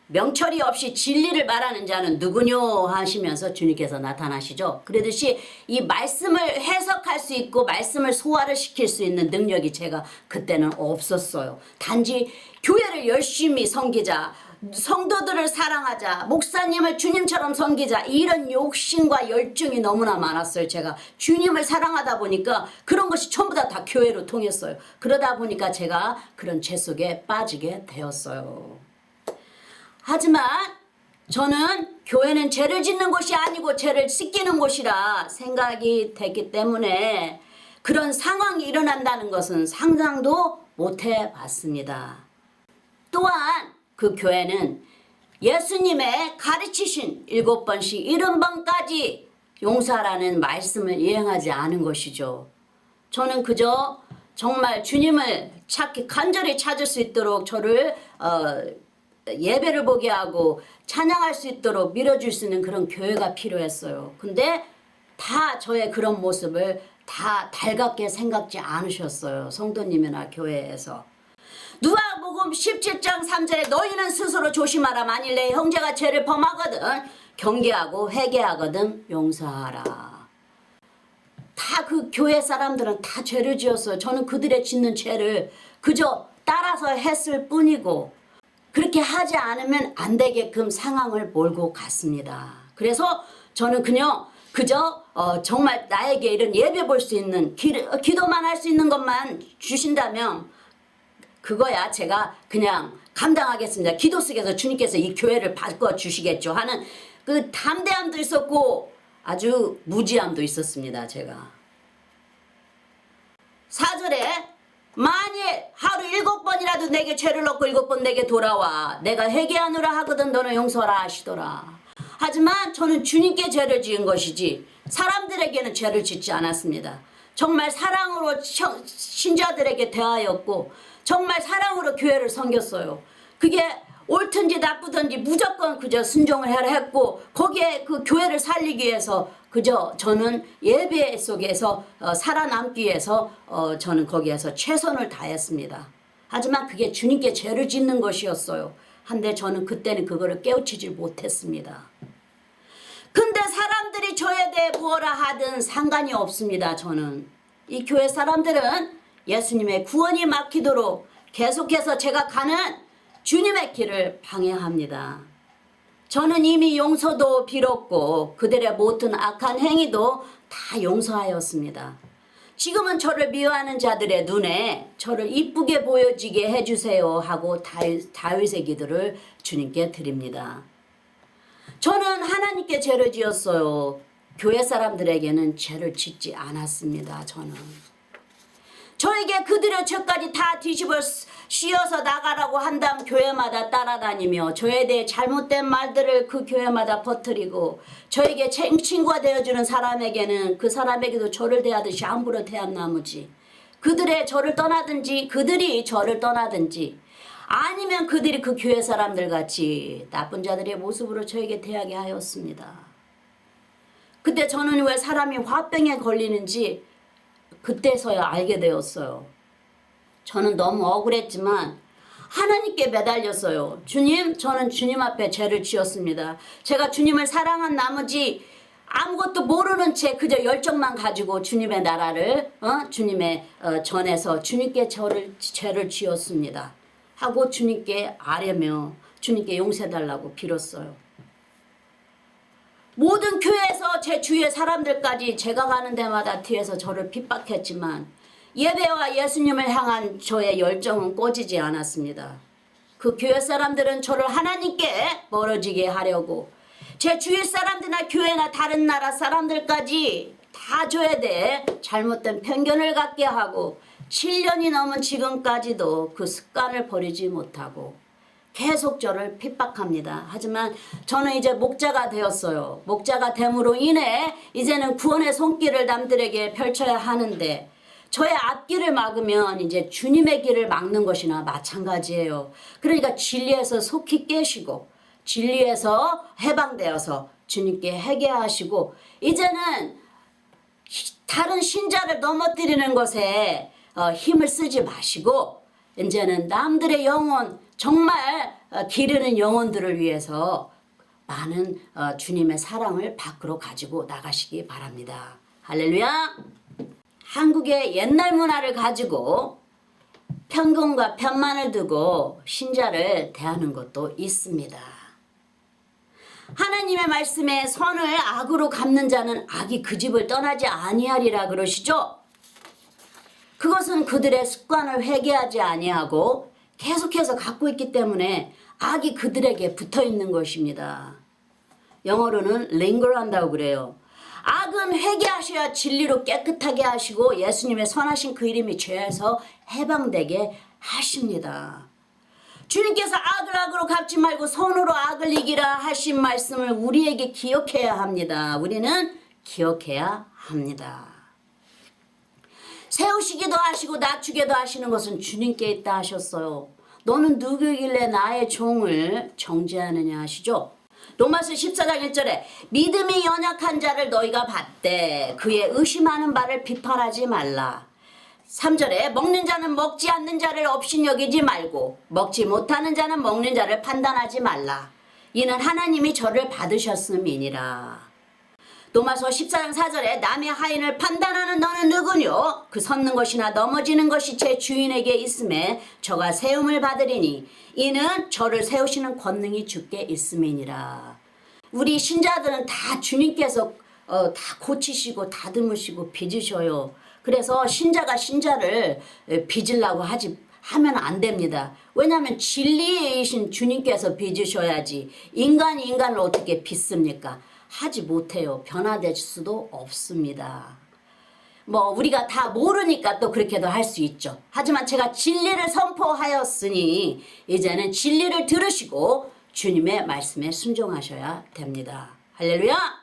명철이 없이 진리를 말하는 자는 누구뇨 하시면서 주님께서 나타나시죠. 그러듯이 이 말씀을 해석할 수 있고 말씀을 소화를 시킬 수 있는 능력이 제가 그때는 없었어요. 단지 교회를 열심히 섬기자, 성도들을 사랑하자, 목사님을 주님처럼 섬기자 이런 욕심과 열정이 너무나 많았어요. 제가 주님을 사랑하다 보니까 그런 것이 전부 다 교회로 통했어요. 그러다 보니까 제가 그런 죄 속에 빠지게 되었어요. 하지만 저는 교회는 죄를 짓는 곳이 아니고 죄를 씻기는 곳이라 생각이 됐기 때문에 그런 상황이 일어난다는 것은 상상도 못 해봤습니다. 또한 그 교회는 예수님의 가르치신 7번씩 70번까지 용서하라는 말씀을 이행하지 않은 것이죠. 저는 그저 정말 주님을 찾기 간절히 찾을 수 있도록 저를 예배를 보게 하고 찬양할 수 있도록 밀어줄 수 있는 그런 교회가 필요했어요. 근데 다 저의 그런 모습을 다 달갑게 생각지 않으셨어요. 성도님이나 교회에서. 누가복음 17장 3절에 너희는 스스로 조심하라. 만일 내 형제가 죄를 범하거든 경계하고 회개하거든 용서하라. 다 그 교회 사람들은 다 죄를 지었어요. 저는 그들의 짓는 죄를 그저 따라서 했을 뿐이고 그렇게 하지 않으면 안 되게끔 상황을 몰고 갔습니다. 그래서 저는 그저 정말 나에게 이런 예배 볼 수 있는 기도만 할 수 있는 것만 주신다면 그거야 제가 그냥 감당하겠습니다. 기도 속에서 주님께서 이 교회를 바꿔 주시겠죠 하는 그 담대함도 있었고 아주 무지함도 있었습니다. 제가 4절에 만일 하루 7번이라도 내게 죄를 넣고 7번 내게 돌아와 내가 회개하노라 하거든 너는 용서하라 하시더라. 하지만 저는 주님께 죄를 지은 것이지 사람들에게는 죄를 짓지 않았습니다. 정말 사랑으로 신자들에게 대하였고 정말 사랑으로 교회를 섬겼어요. 그게 옳든지 나쁘든지 무조건 그저 순종을 해라 했고 거기에 그 교회를 살리기 위해서 그저 저는 예배 속에서 살아남기 위해서 저는 거기에서 최선을 다했습니다. 하지만 그게 주님께 죄를 짓는 것이었어요. 한데 저는 그때는 그거를 깨우치지 못했습니다. 근데 사람들이 저에 대해 무엇라 하든 상관이 없습니다. 저는 이 교회 사람들은 예수님의 구원이 막히도록 계속해서 제가 가는 주님의 길을 방해합니다. 저는 이미 용서도 빌었고 그들의 모든 악한 행위도 다 용서하였습니다. 지금은 저를 미워하는 자들의 눈에 저를 이쁘게 보여지게 해주세요 하고 다윗의 기도를 주님께 드립니다. 저는 하나님께 죄를 지었어요. 교회 사람들에게는 죄를 짓지 않았습니다. 저에게 그들의 죄까지 다 뒤집어 씌워서 나가라고 한다면 교회마다 따라다니며 저에 대해 잘못된 말들을 그 교회마다 퍼뜨리고 저에게 친구가 되어주는 사람에게는 그 사람에게도 저를 대하듯이 함부로 대한 나머지 그들이 저를 떠나든지 아니면 그들이 그 교회 사람들 같이 나쁜 자들의 모습으로 저에게 대하게 하였습니다. 그때 저는 왜 사람이 화병에 걸리는지 그때서야 알게 되었어요. 저는 너무 억울했지만 하나님께 매달렸어요. 주님, 저는 주님 앞에 죄를 지었습니다. 제가 주님을 사랑한 나머지 아무것도 모르는 채 그저 열정만 가지고 주님의 나라를 주님의 전에서 주님께 죄를 지었습니다. 하고 주님께 아뢰며 주님께 용서해달라고 빌었어요. 모든 교회에서 제 주위의 사람들까지 제가 가는 데마다 뒤에서 저를 핍박했지만 예배와 예수님을 향한 저의 열정은 꺼지지 않았습니다. 그 교회 사람들은 저를 하나님께 멀어지게 하려고 제 주위 사람들이나 교회나 다른 나라 사람들까지 다 저에 대해 잘못된 편견을 갖게 하고 7년이 넘은 지금까지도 그 습관을 버리지 못하고 계속 저를 핍박합니다. 하지만 저는 이제 목자가 되었어요. 목자가 됨으로 인해 이제는 구원의 손길을 남들에게 펼쳐야 하는데 저의 앞길을 막으면 이제 주님의 길을 막는 것이나 마찬가지예요. 그러니까 진리에서 속히 깨시고 진리에서 해방되어서 주님께 회개하시고 이제는 다른 신자를 넘어뜨리는 것에 힘을 쓰지 마시고 이제는 남들의 영혼 정말 기르는 영혼들을 위해서 많은 주님의 사랑을 밖으로 가지고 나가시기 바랍니다. 할렐루야. 한국의 옛날 문화를 가지고 편견과 편만을 두고 신자를 대하는 것도 있습니다. 하나님의 말씀에 선을 악으로 갚는 자는 악이 그 집을 떠나지 아니하리라 그러시죠. 그것은 그들의 습관을 회개하지 아니하고 계속해서 갖고 있기 때문에 악이 그들에게 붙어 있는 것입니다. 영어로는 linger 한다고 그래요. 악은 회개하셔야 진리로 깨끗하게 하시고 예수님의 선하신 그 이름이 죄에서 해방되게 하십니다. 주님께서 악을 악으로 갚지 말고 선으로 악을 이기라 하신 말씀을 우리에게 기억해야 합니다. 우리는 기억해야 합니다. 세우시기도 하시고 낮추기도 하시는 것은 주님께 있다 하셨어요. 너는 누구길래 나의 종을 정죄하느냐 하시죠. 로마서 14장 1절에 믿음이 연약한 자를 너희가 받되 그의 의심하는 바를 비판하지 말라. 3절에 먹는 자는 먹지 않는 자를 없인 여기지 말고 먹지 못하는 자는 먹는 자를 판단하지 말라. 이는 하나님이 저를 받으셨음이니라. 로마서 14장 4절에 남의 하인을 판단하는 너는 누구뇨? 그 섰는 것이나 넘어지는 것이 제 주인에게 있음에 저가 세움을 받으리니 이는 저를 세우시는 권능이 주께 있음이니라. 우리 신자들은 다 주님께서 다 고치시고 다듬으시고 빚으셔요. 그래서 신자가 신자를 빚으려고 하면 안 됩니다. 왜냐하면 진리이신 주님께서 빚으셔야지 인간이 인간을 어떻게 빚습니까? 하지 못해요. 변화될 수도 없습니다. 우리가 다 모르니까 또 그렇게도 할 수 있죠. 하지만 제가 진리를 선포하였으니 이제는 진리를 들으시고 주님의 말씀에 순종하셔야 됩니다. 할렐루야!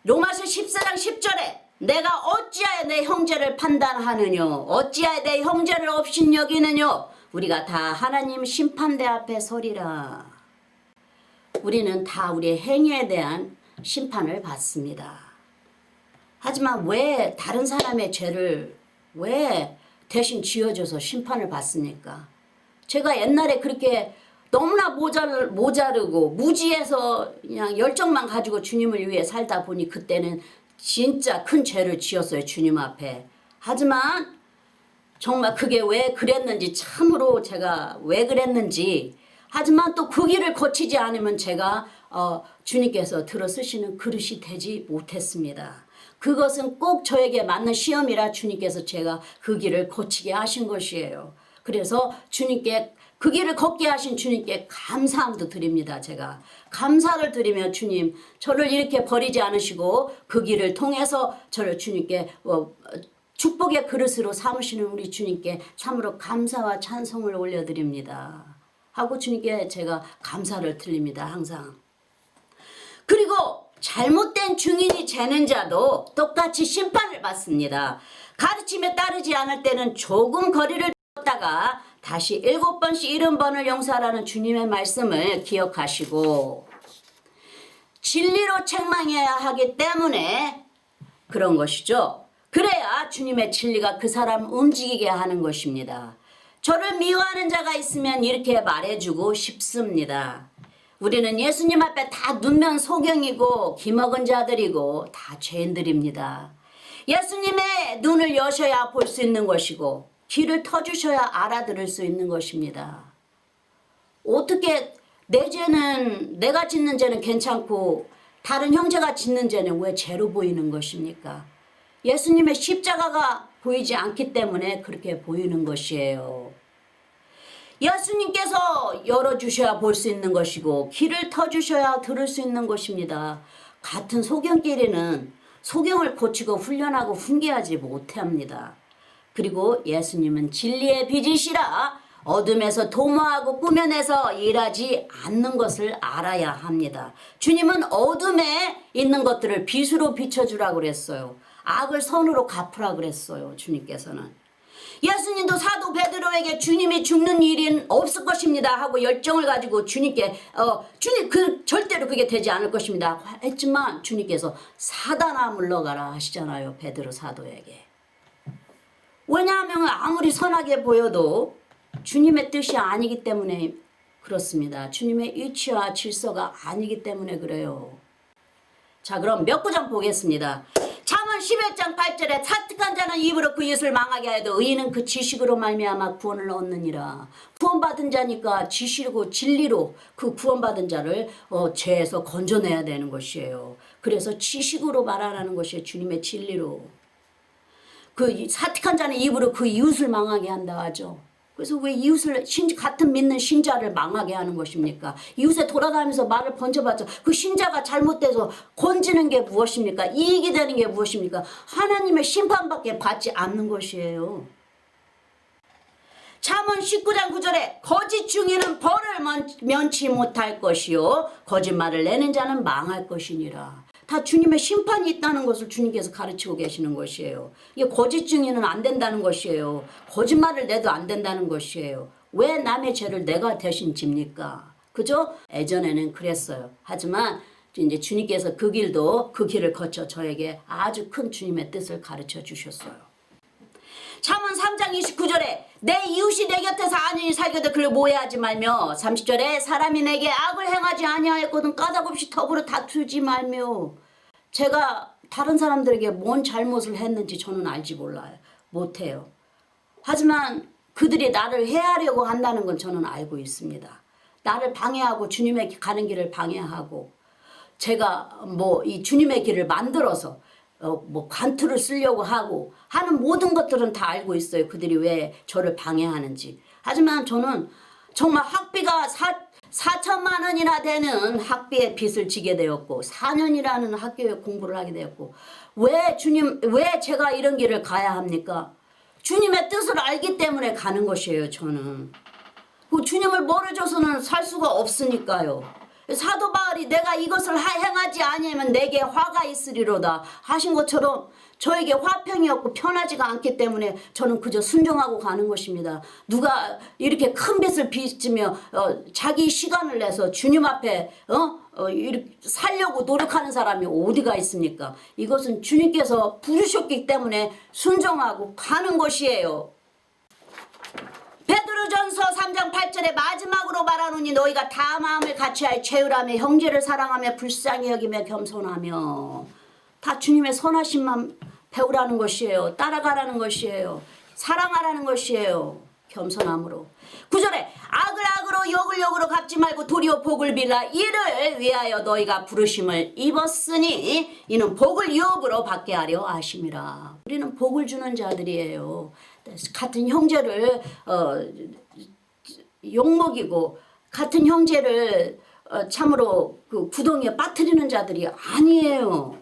로마서 14장 10절에 내가 어찌하여 내 형제를 판단하느뇨 어찌하여 내 형제를 없인 여기느뇨 우리가 다 하나님 심판대 앞에 서리라. 우리는 다 우리의 행위에 대한 심판을 받습니다. 하지만 왜 다른 사람의 죄를 왜 대신 지어줘서 심판을 받습니까? 제가 옛날에 그렇게 너무나 모자르고 무지해서 그냥 열정만 가지고 주님을 위해 살다 보니 그때는 진짜 큰 죄를 지었어요. 주님 앞에. 하지만 정말 그게 왜 그랬는지 참으로 제가 왜 그랬는지 하지만 또 그 길을 거치지 않으면 제가 주님께서 들어쓰시는 그릇이 되지 못했습니다. 그것은 꼭 저에게 맞는 시험이라 주님께서 제가 그 길을 거치게 하신 것이에요. 그래서 주님께 그 길을 걷게 하신 주님께 감사함도 드립니다. 제가 감사를 드리며 주님 저를 이렇게 버리지 않으시고 그 길을 통해서 저를 주님께 축복의 그릇으로 삼으시는 우리 주님께 참으로 감사와 찬송을 올려드립니다. 하고 주님께 제가 감사를 드립니다. 항상. 그리고 잘못된 증인이 재는 자도 똑같이 심판을 받습니다. 가르침에 따르지 않을 때는 조금 거리를 뒀다가 다시 7번씩 70번을 용서하라는 주님의 말씀을 기억하시고 진리로 책망해야 하기 때문에 그런 것이죠. 그래야 주님의 진리가 그 사람을 움직이게 하는 것입니다. 저를 미워하는 자가 있으면 이렇게 말해주고 싶습니다. 우리는 예수님 앞에 다 눈면 소경이고 기먹은 자들이고 다 죄인들입니다. 예수님의 눈을 여셔야 볼 수 있는 것이고 귀를 터주셔야 알아들을 수 있는 것입니다. 어떻게 내 죄는 내가 짓는 죄는 괜찮고 다른 형제가 짓는 죄는 왜 죄로 보이는 것입니까? 예수님의 십자가가 보이지 않기 때문에 그렇게 보이는 것이에요. 예수님께서 열어주셔야 볼 수 있는 것이고 귀를 터주셔야 들을 수 있는 것입니다. 같은 소경끼리는 소경을 고치고 훈련하고 훈계하지 못합니다. 그리고 예수님은 진리의 빛이시라 어둠에서 도모하고 꾸며내서 일하지 않는 것을 알아야 합니다. 주님은 어둠에 있는 것들을 빛으로 비춰주라고 그랬어요. 악을 선으로 갚으라고 그랬어요. 주님께서는. 예수님도 사도 베드로에게 주님이 죽는 일은 없을 것입니다 하고 열정을 가지고 주님께 주님 절대로 그게 되지 않을 것입니다 했지만 주님께서 사단아 물러가라 하시잖아요. 베드로 사도에게. 왜냐하면 아무리 선하게 보여도 주님의 뜻이 아니기 때문에 그렇습니다. 주님의 이치와 질서가 아니기 때문에 그래요. 자, 그럼 몇 구절 보겠습니다. 잠언 11장 8절에 사특한 자는 입으로 그 이웃을 망하게 하여도 의인은 그 지식으로 말미암아 구원을 얻느니라. 구원받은 자니까 지식으로 진리로 그 구원받은 자를 죄에서 건져내야 되는 것이에요. 그래서 지식으로 말하라는 것이 주님의 진리로. 그 사특한 자는 입으로 그 이웃을 망하게 한다 하죠. 그래서 왜 이웃을 같은 믿는 신자를 망하게 하는 것입니까? 이웃에 돌아다니면서 말을 번져봤자 그 신자가 잘못돼서 건지는 게 무엇입니까? 이익이 되는 게 무엇입니까? 하나님의 심판밖에 받지 않는 것이에요. 잠언 19장 9절에 거짓 중에는 벌을 면치 못할 것이요 거짓말을 내는 자는 망할 것이니라. 다 주님의 심판이 있다는 것을 주님께서 가르치고 계시는 것이에요. 이게 거짓 중에는 안 된다는 것이에요. 거짓말을 내도 안 된다는 것이에요. 왜 남의 죄를 내가 대신 집니까? 그죠? 예전에는 그랬어요. 하지만 이제 주님께서 그 길을 거쳐 저에게 아주 큰 주님의 뜻을 가르쳐 주셨어요. 잠언 3장 29절에 내 이웃이 내 곁에서 안연히 살거든 그를 모해하지 말며 30절에 사람이 내게 악을 행하지 아니하였거든 까닭없이 더불어 다투지 말며. 제가 다른 사람들에게 뭔 잘못을 했는지 저는 알지 못해요. 하지만 그들이 나를 해하려고 한다는 건 저는 알고 있습니다. 나를 방해하고 주님의 가는 길을 방해하고 제가 이 주님의 길을 만들어서 관투를 쓰려고 하고 하는 모든 것들은 다 알고 있어요. 그들이 왜 저를 방해하는지. 하지만 저는 정말 학비가 4천만 원이나 되는 학비의 빚을 지게 되었고 4년이라는 학교에 공부를 하게 되었고 왜 제가 이런 길을 가야 합니까? 주님의 뜻을 알기 때문에 가는 것이에요. 저는 그 주님을 모르줘서는 살 수가 없으니까요. 사도 바울이 내가 이것을 행하지 아니하면 내게 화가 있으리로다 하신 것처럼 저에게 화평이 없고 편하지가 않기 때문에 저는 그저 순종하고 가는 것입니다. 누가 이렇게 큰 빚을 빚으며 자기 시간을 내서 주님 앞에 이렇게 살려고 노력하는 사람이 어디가 있습니까? 이것은 주님께서 부르셨기 때문에 순종하고 가는 것이에요. 베드로전서 3장 8절에 마지막으로 말하노니 너희가 다 마음을 같이하여 채우라며 형제를 사랑하며 불쌍히 여기며 겸손하며. 다 주님의 선하심만 배우라는 것이에요. 따라가라는 것이에요. 사랑하라는 것이에요. 겸손함으로. 9절에 악을 악으로 욕을 욕으로 갚지 말고 도리어 복을 빌라 이를 위하여 너희가 부르심을 입었으니 이는 복을 유업으로 받게 하려 하심이라. 우리는 복을 주는 자들이에요. 같은 형제를 욕먹이고 같은 형제를 참으로 그 구덩이에 빠뜨리는 자들이 아니에요.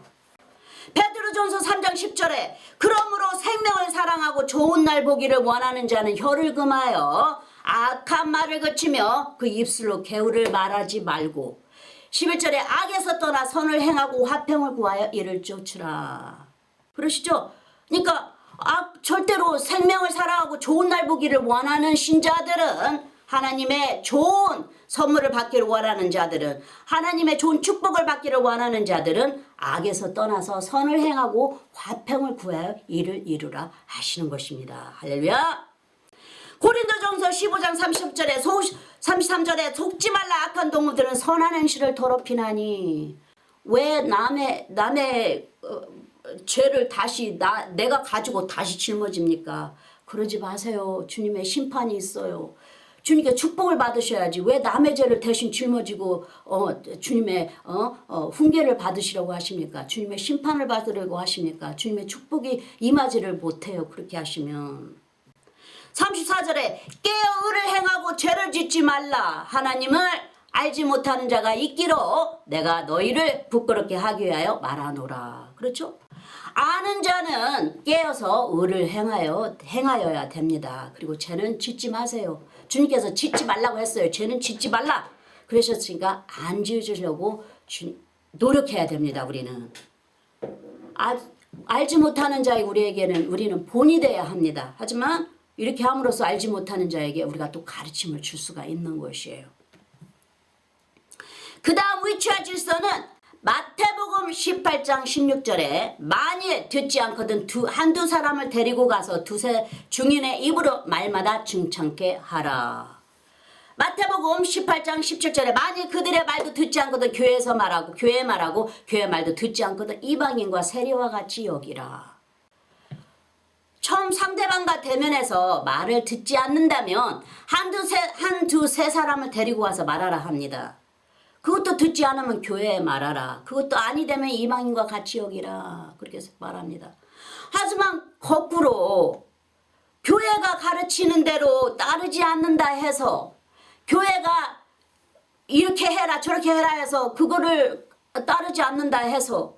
베드로전서 3장 10절에 그러므로 생명을 사랑하고 좋은 날 보기를 원하는 자는 혀를 금하여 악한 말을 그치며 그 입술로 개울을 말하지 말고 11절에 악에서 떠나 선을 행하고 화평을 구하여 이를 쫓으라. 그러시죠? 그러니까 절대로 생명을 사랑하고 좋은 날 보기를 원하는 신자들은 하나님의 좋은 선물을 받기를 원하는 자들은 하나님의 좋은 축복을 받기를 원하는 자들은 악에서 떠나서 선을 행하고 화평을 구하여 이를 이루라 하시는 것입니다. 할렐루야. 고린도전서 15장 33절에 속지 말라 악한 동무들은 선한 행실을 더럽히나니. 왜 남의 죄를 다시 내가 가지고 다시 징어집니까? 그러지 마세요. 주님의 심판이 있어요. 주님께 축복을 받으셔야지 왜 남의 죄를 대신 짊어지고 주님의 훈계를 받으시려고 하십니까? 주님의 심판을 받으려고 하십니까? 주님의 축복이 임하지를 못해요. 그렇게 하시면. 34절에 깨어 의를 행하고 죄를 짓지 말라. 하나님을 알지 못하는 자가 있기로 내가 너희를 부끄럽게 하기 위하여 말하노라. 그렇죠? 아는 자는 깨어서 의를 행하여야 됩니다. 그리고 죄는 짓지 마세요. 주님께서 짓지 말라고 했어요. 죄는 짓지 말라. 그러셨으니까 안 지으시려고 노력해야 됩니다. 우리는. 알지 못하는 자의 우리는 본이 돼야 합니다. 하지만 이렇게 함으로써 알지 못하는 자에게 우리가 또 가르침을 줄 수가 있는 것이에요. 그 다음 위치와 질서는 마태복음 18장 16절에 만일 듣지 않거든 한두 사람을 데리고 가서 두세 중인의 입으로 말마다 중창케 하라. 마태복음 18장 17절에 만일 그들의 말도 듣지 않거든 교회에서 말하고 교회 말도 듣지 않거든 이방인과 세리와 같이 여기라. 처음 상대방과 대면해서 말을 듣지 않는다면 한두세 사람을 데리고 와서 말하라 합니다. 그것도 듣지 않으면 교회에 말하라. 그것도 아니 되면 이방인과 같이 여기라. 그렇게 말합니다. 하지만 거꾸로 교회가 가르치는 대로 따르지 않는다 해서 교회가 이렇게 해라 저렇게 해라 해서 그거를 따르지 않는다 해서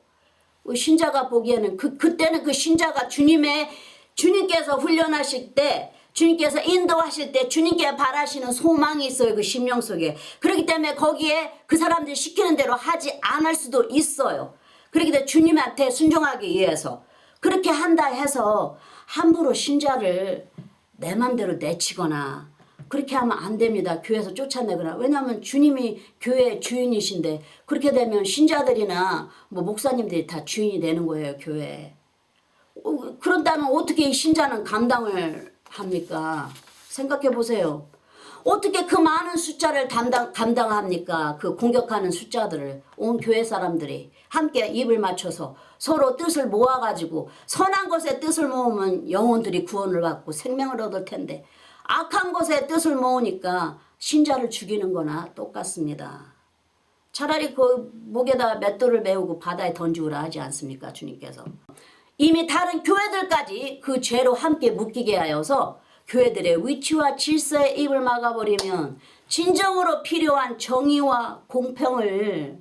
신자가 보기에는 그때는 그 신자가 주님께서 훈련하실 때 주님께서 인도하실 때 주님께 바라시는 소망이 있어요. 그 심령 속에. 그렇기 때문에 거기에 그 사람들이 시키는 대로 하지 않을 수도 있어요. 그렇기 때문에 주님한테 순종하기 위해서 그렇게 한다 해서 함부로 신자를 내 맘대로 내치거나 그렇게 하면 안 됩니다. 교회에서 쫓아내거나. 왜냐하면 주님이 교회의 주인이신데 그렇게 되면 신자들이나 뭐 목사님들이 다 주인이 되는 거예요. 교회에. 그런다면 어떻게 이 신자는 감당을 합니까? 생각해 보세요. 어떻게 그 많은 숫자를 감당합니까? 그 공격하는 숫자들을 온 교회 사람들이 함께 입을 맞춰서 서로 뜻을 모아가지고 선한 것에 뜻을 모으면 영혼들이 구원을 받고 생명을 얻을 텐데 악한 것에 뜻을 모으니까 신자를 죽이는 거나 똑같습니다. 차라리 그 목에다 맷돌을 메우고 바다에 던지우라 하지 않습니까? 주님께서. 이미 다른 교회들까지 그 죄로 함께 묶이게 하여서 교회들의 위치와 질서에 입을 막아버리면 진정으로 필요한 정의와 공평을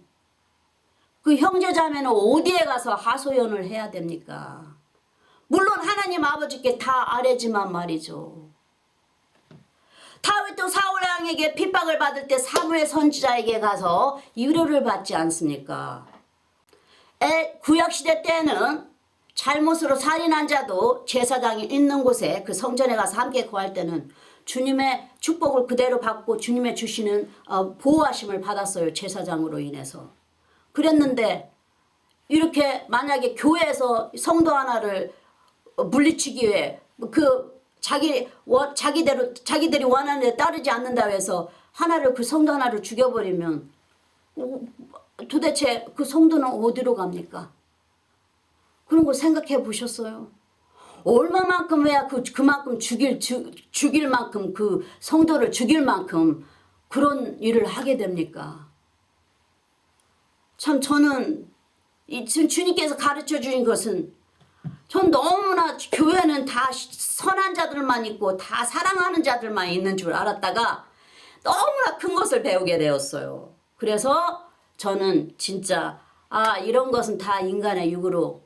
그 형제자매는 어디에 가서 하소연을 해야 됩니까? 물론 하나님 아버지께 다 아뢰지만 말이죠. 다윗도 사울 왕에게 핍박을 받을 때 사무엘 선지자에게 가서 위로를 받지 않습니까? 구약시대 때는 잘못으로 살인한 자도 제사장이 있는 곳에 그 성전에 가서 함께 구할 때는 주님의 축복을 그대로 받고 주님의 주시는 보호하심을 받았어요. 제사장으로 인해서. 그랬는데 이렇게 만약에 교회에서 성도 하나를 물리치기 위해 자기들이 원하는 데 따르지 않는다고 해서 그 성도 하나를 죽여버리면 도대체 그 성도는 어디로 갑니까? 그런 거 생각해 보셨어요? 얼마만큼 해야 그만큼 죽일 만큼 그 성도를 죽일 만큼 그런 일을 하게 됩니까? 참 저는 지금 주님께서 가르쳐 주신 것은 전 너무나 교회는 다 선한 자들만 있고 다 사랑하는 자들만 있는 줄 알았다가 너무나 큰 것을 배우게 되었어요. 그래서 저는 진짜 이런 것은 다 인간의 육으로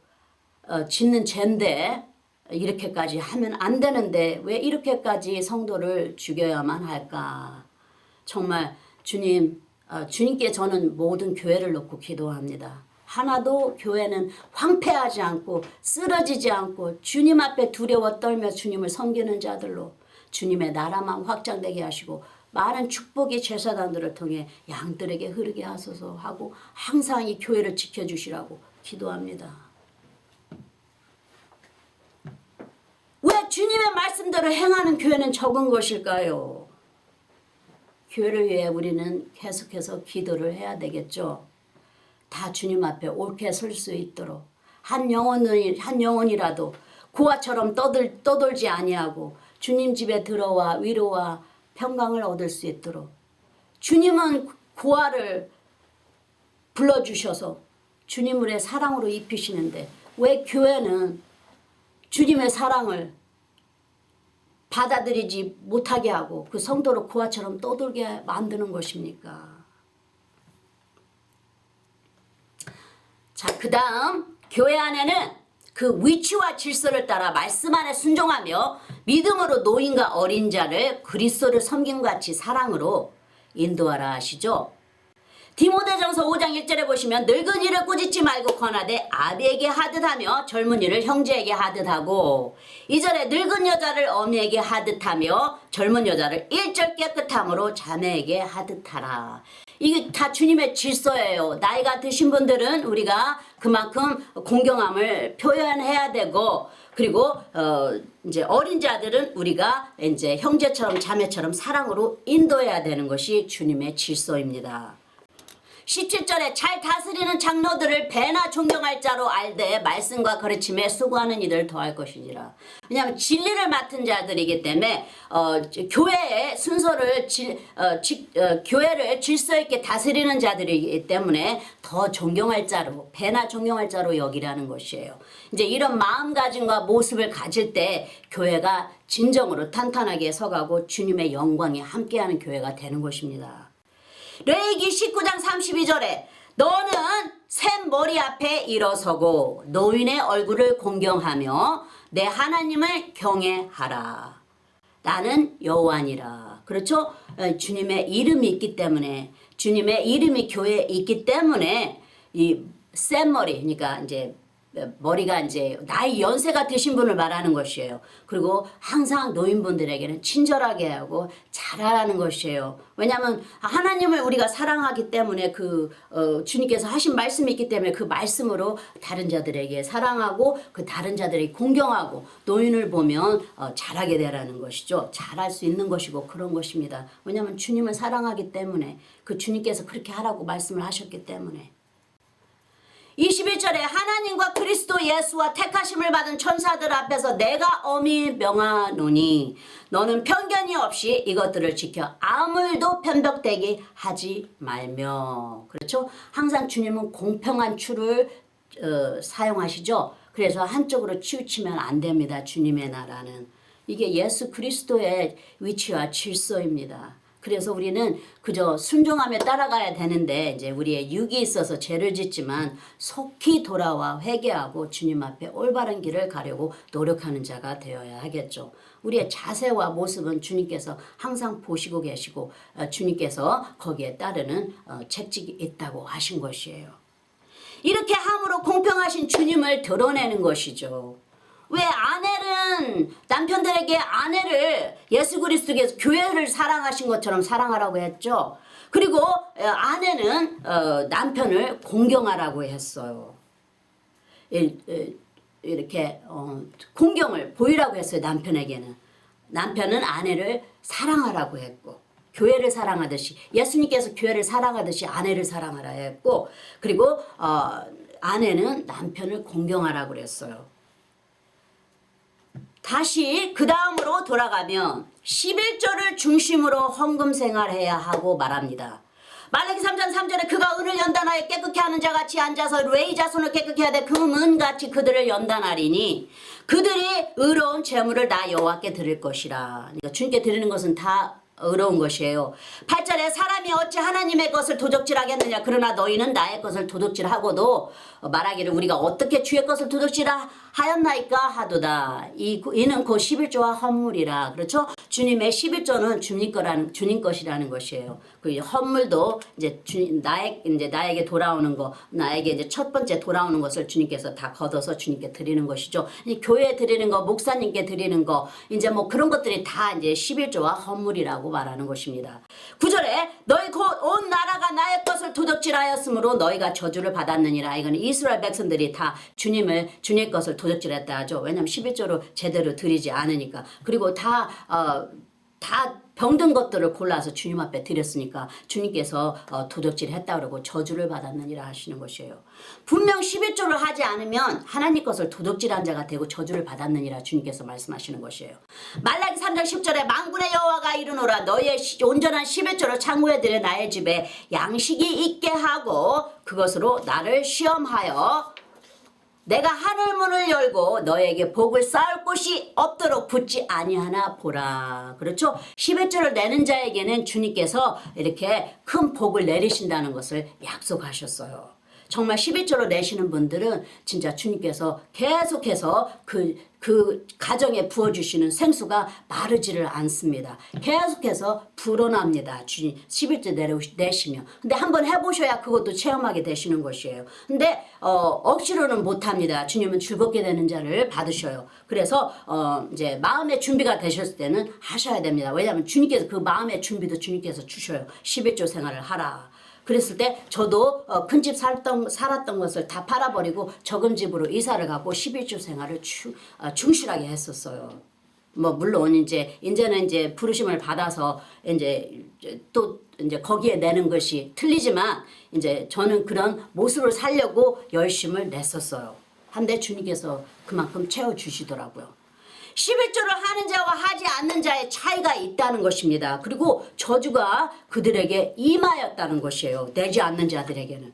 짓는 죄인데 이렇게까지 하면 안 되는데 왜 이렇게까지 성도를 죽여야만 할까? 정말 주님께 저는 모든 교회를 놓고 기도합니다. 하나도 교회는 황폐하지 않고 쓰러지지 않고 주님 앞에 두려워 떨며 주님을 섬기는 자들로 주님의 나라만 확장되게 하시고 많은 축복이 제사장들을 통해 양들에게 흐르게 하소서 하고 항상 이 교회를 지켜주시라고 기도합니다. 왜 주님의 말씀대로 행하는 교회는 적은 것일까요? 교회를 위해 우리는 계속해서 기도를 해야 되겠죠. 다 주님 앞에 옳게 설 수 있도록 한 영혼이라도 고아처럼 떠돌지 아니하고 주님 집에 들어와 위로와 평강을 얻을 수 있도록 주님은 고아를 불러주셔서 주님의 사랑으로 입히시는데 왜 교회는 주님의 사랑을 받아들이지 못하게 하고 그 성도를 고아처럼 떠돌게 만드는 것입니까? 자, 그 다음 교회 안에는 그 위치와 질서를 따라 말씀 안에 순종하며 믿음으로 노인과 어린 자를 그리스도를 섬김과 같이 사랑으로 인도하라 하시죠. 디모데전서 5장 1절에 보시면 늙은이를 꾸짖지 말고 권하되 아비에게 하듯 하며 젊은이를 형제에게 하듯 하고 2절에 늙은 여자를 어미에게 하듯 하며 젊은 여자를 일절 깨끗함으로 자매에게 하듯 하라. 이게 다 주님의 질서예요. 나이가 드신 분들은 우리가 그만큼 공경함을 표현해야 되고 그리고 이제 어린 자들은 우리가 이제 형제처럼 자매처럼 사랑으로 인도해야 되는 것이 주님의 질서입니다. 17절에 잘 다스리는 장로들을 배나 존경할 자로 알되 말씀과 가르침에 수고하는 이들 더할 것이니라. 왜냐하면 진리를 맡은 자들이기 때문에 교회의 순서를 교회를 질서 있게 다스리는 자들이기 때문에 더 존경할 자로, 배나 존경할 자로 여기라는 것이에요. 이제 이런 마음가짐과 모습을 가질 때 교회가 진정으로 탄탄하게 서가고 주님의 영광이 함께하는 교회가 되는 것입니다. 레위기 19장 32절에 너는 샘 머리 앞에 일어서고 노인의 얼굴을 공경하며 내 하나님을 경외하라. 나는 여호와니라. 그렇죠? 주님의 이름이 있기 때문에, 주님의 이름이 교회에 있기 때문에 이 샘 머리, 그러니까 이제 머리가 이제 나이 연세가 드신 분을 말하는 것이에요. 그리고 항상 노인분들에게는 친절하게 하고 잘하라는 것이에요. 왜냐하면 하나님을 우리가 사랑하기 때문에 주님께서 하신 말씀이 있기 때문에 그 말씀으로 다른 자들에게 사랑하고 그 다른 자들에게 공경하고 노인을 보면 잘하게 되라는 것이죠. 잘할 수 있는 것이고 그런 것입니다. 왜냐하면 주님을 사랑하기 때문에 그 주님께서 그렇게 하라고 말씀을 하셨기 때문에. 21절에 하나님과 그리스도 예수와 택하심을 받은 천사들 앞에서 내가 엄히 명하노니 너는 편견이 없이 이것들을 지켜 아무일도 편벽되게 하지 말며. 그렇죠? 항상 주님은 공평한 추를 사용하시죠. 그래서 한쪽으로 치우치면 안 됩니다. 주님의 나라는. 이게 예수 그리스도의 위치와 질서입니다. 그래서 우리는 그저 순종하며 따라가야 되는데 이제 우리의 육이 있어서 죄를 짓지만 속히 돌아와 회개하고 주님 앞에 올바른 길을 가려고 노력하는 자가 되어야 하겠죠. 우리의 자세와 모습은 주님께서 항상 보시고 계시고 주님께서 거기에 따르는 책찍이 있다고 하신 것이에요. 이렇게 함으로 공평하신 주님을 드러내는 것이죠. 왜 아내는 남편들에게 아내를 예수 그리스도께서 교회를 사랑하신 것처럼 사랑하라고 했죠. 그리고 아내는 남편을 공경하라고 했어요. 이렇게 공경을 보이라고 했어요. 남편에게는. 남편은 아내를 사랑하라고 했고 교회를 사랑하듯이 예수님께서 교회를 사랑하듯이 아내를 사랑하라 했고 그리고 아내는 남편을 공경하라고 그랬어요. 다시 그 다음으로 돌아가면 11조를 중심으로 헌금 생활해야 하고 말합니다. 말라기 3장 3절에 그가 은을 연단하여 깨끗게 하는 자같이 앉아서 레위 자손을 깨끗게 하되 금은같이 그들을 연단하리니 그들이 의로운 재물을 나 여호와께 드릴 것이라. 그러니까 주님께 드리는 것은 다 의로운 것이에요. 8절에 사람이 어찌 하나님의 것을 도적질하겠느냐 그러나 너희는 나의 것을 도적질하고도 말하기를 우리가 어떻게 주의 것을 도적질하였나이까 하도다. 이는 곧 11조와 헌물이라. 그렇죠? 주님의 11조는 주님 것이라는 것이에요. 그 헌물도 이제 나에게 돌아오는 거, 나에게 이제 첫 번째 돌아오는 것을 주님께서 다 걷어서 주님께 드리는 것이죠. 교회에 드리는 거, 목사님께 드리는 거, 이제 뭐 그런 것들이 다 이제 11조와 헌물이라고 말하는 것입니다. 9절에 너희 곧 온 나라가 나의 것을 도적질하였으므로 너희가 저주를 받았느니라. 이거는 이스라엘 백성들이 다 주님의 것을 도적질했다 하죠. 왜냐하면 11조로 제대로 드리지 않으니까. 그리고 다 병든 것들을 골라서 주님 앞에 드렸으니까 주님께서 도적질 했다 그러고 저주를 받았느니라 하시는 것이에요. 분명 11조를 하지 않으면 하나님 것을 도적질한 자가 되고 저주를 받았느니라 주님께서 말씀하시는 것이에요. 말라기 3장 10절에 만군의 여호와가 이르노라 너희의 온전한 11조를 창고에 들여 나의 집에 양식이 있게 하고 그것으로 나를 시험하여 내가 하늘문을 열고 너에게 복을 쌓을 곳이 없도록 붙지 아니하나 보라. 그렇죠? 11조를 내는 자에게는 주님께서 이렇게 큰 복을 내리신다는 것을 약속하셨어요. 정말 11조로 내시는 분들은 진짜 주님께서 계속해서 그 가정에 부어주시는 생수가 마르지를 않습니다. 계속해서 불어납니다. 주님 11조 내시면. 근데 한번 해보셔야 그것도 체험하게 되시는 것이에요. 근데 억지로는 못합니다. 주님은 즐겁게 되는 자를 받으셔요. 그래서 이제 마음의 준비가 되셨을 때는 하셔야 됩니다. 왜냐하면 주님께서 그 마음의 준비도 주님께서 주셔요. 11조 생활을 하라. 그랬을 때 저도 큰 집 살았던 것을 다 팔아버리고 적은 집으로 이사를 가고 11조 생활을 충실하게 했었어요. 뭐 물론 이제는 이제 부르심을 받아서 이제 또 이제 거기에 내는 것이 틀리지만 이제 저는 그런 모습을 살려고 열심을 냈었어요. 한데 주님께서 그만큼 채워 주시더라고요. 11조를 하는 자와 하지 않는 자의 차이가 있다는 것입니다. 그리고 저주가 그들에게 임하였다는 것이에요. 내지 않는 자들에게는.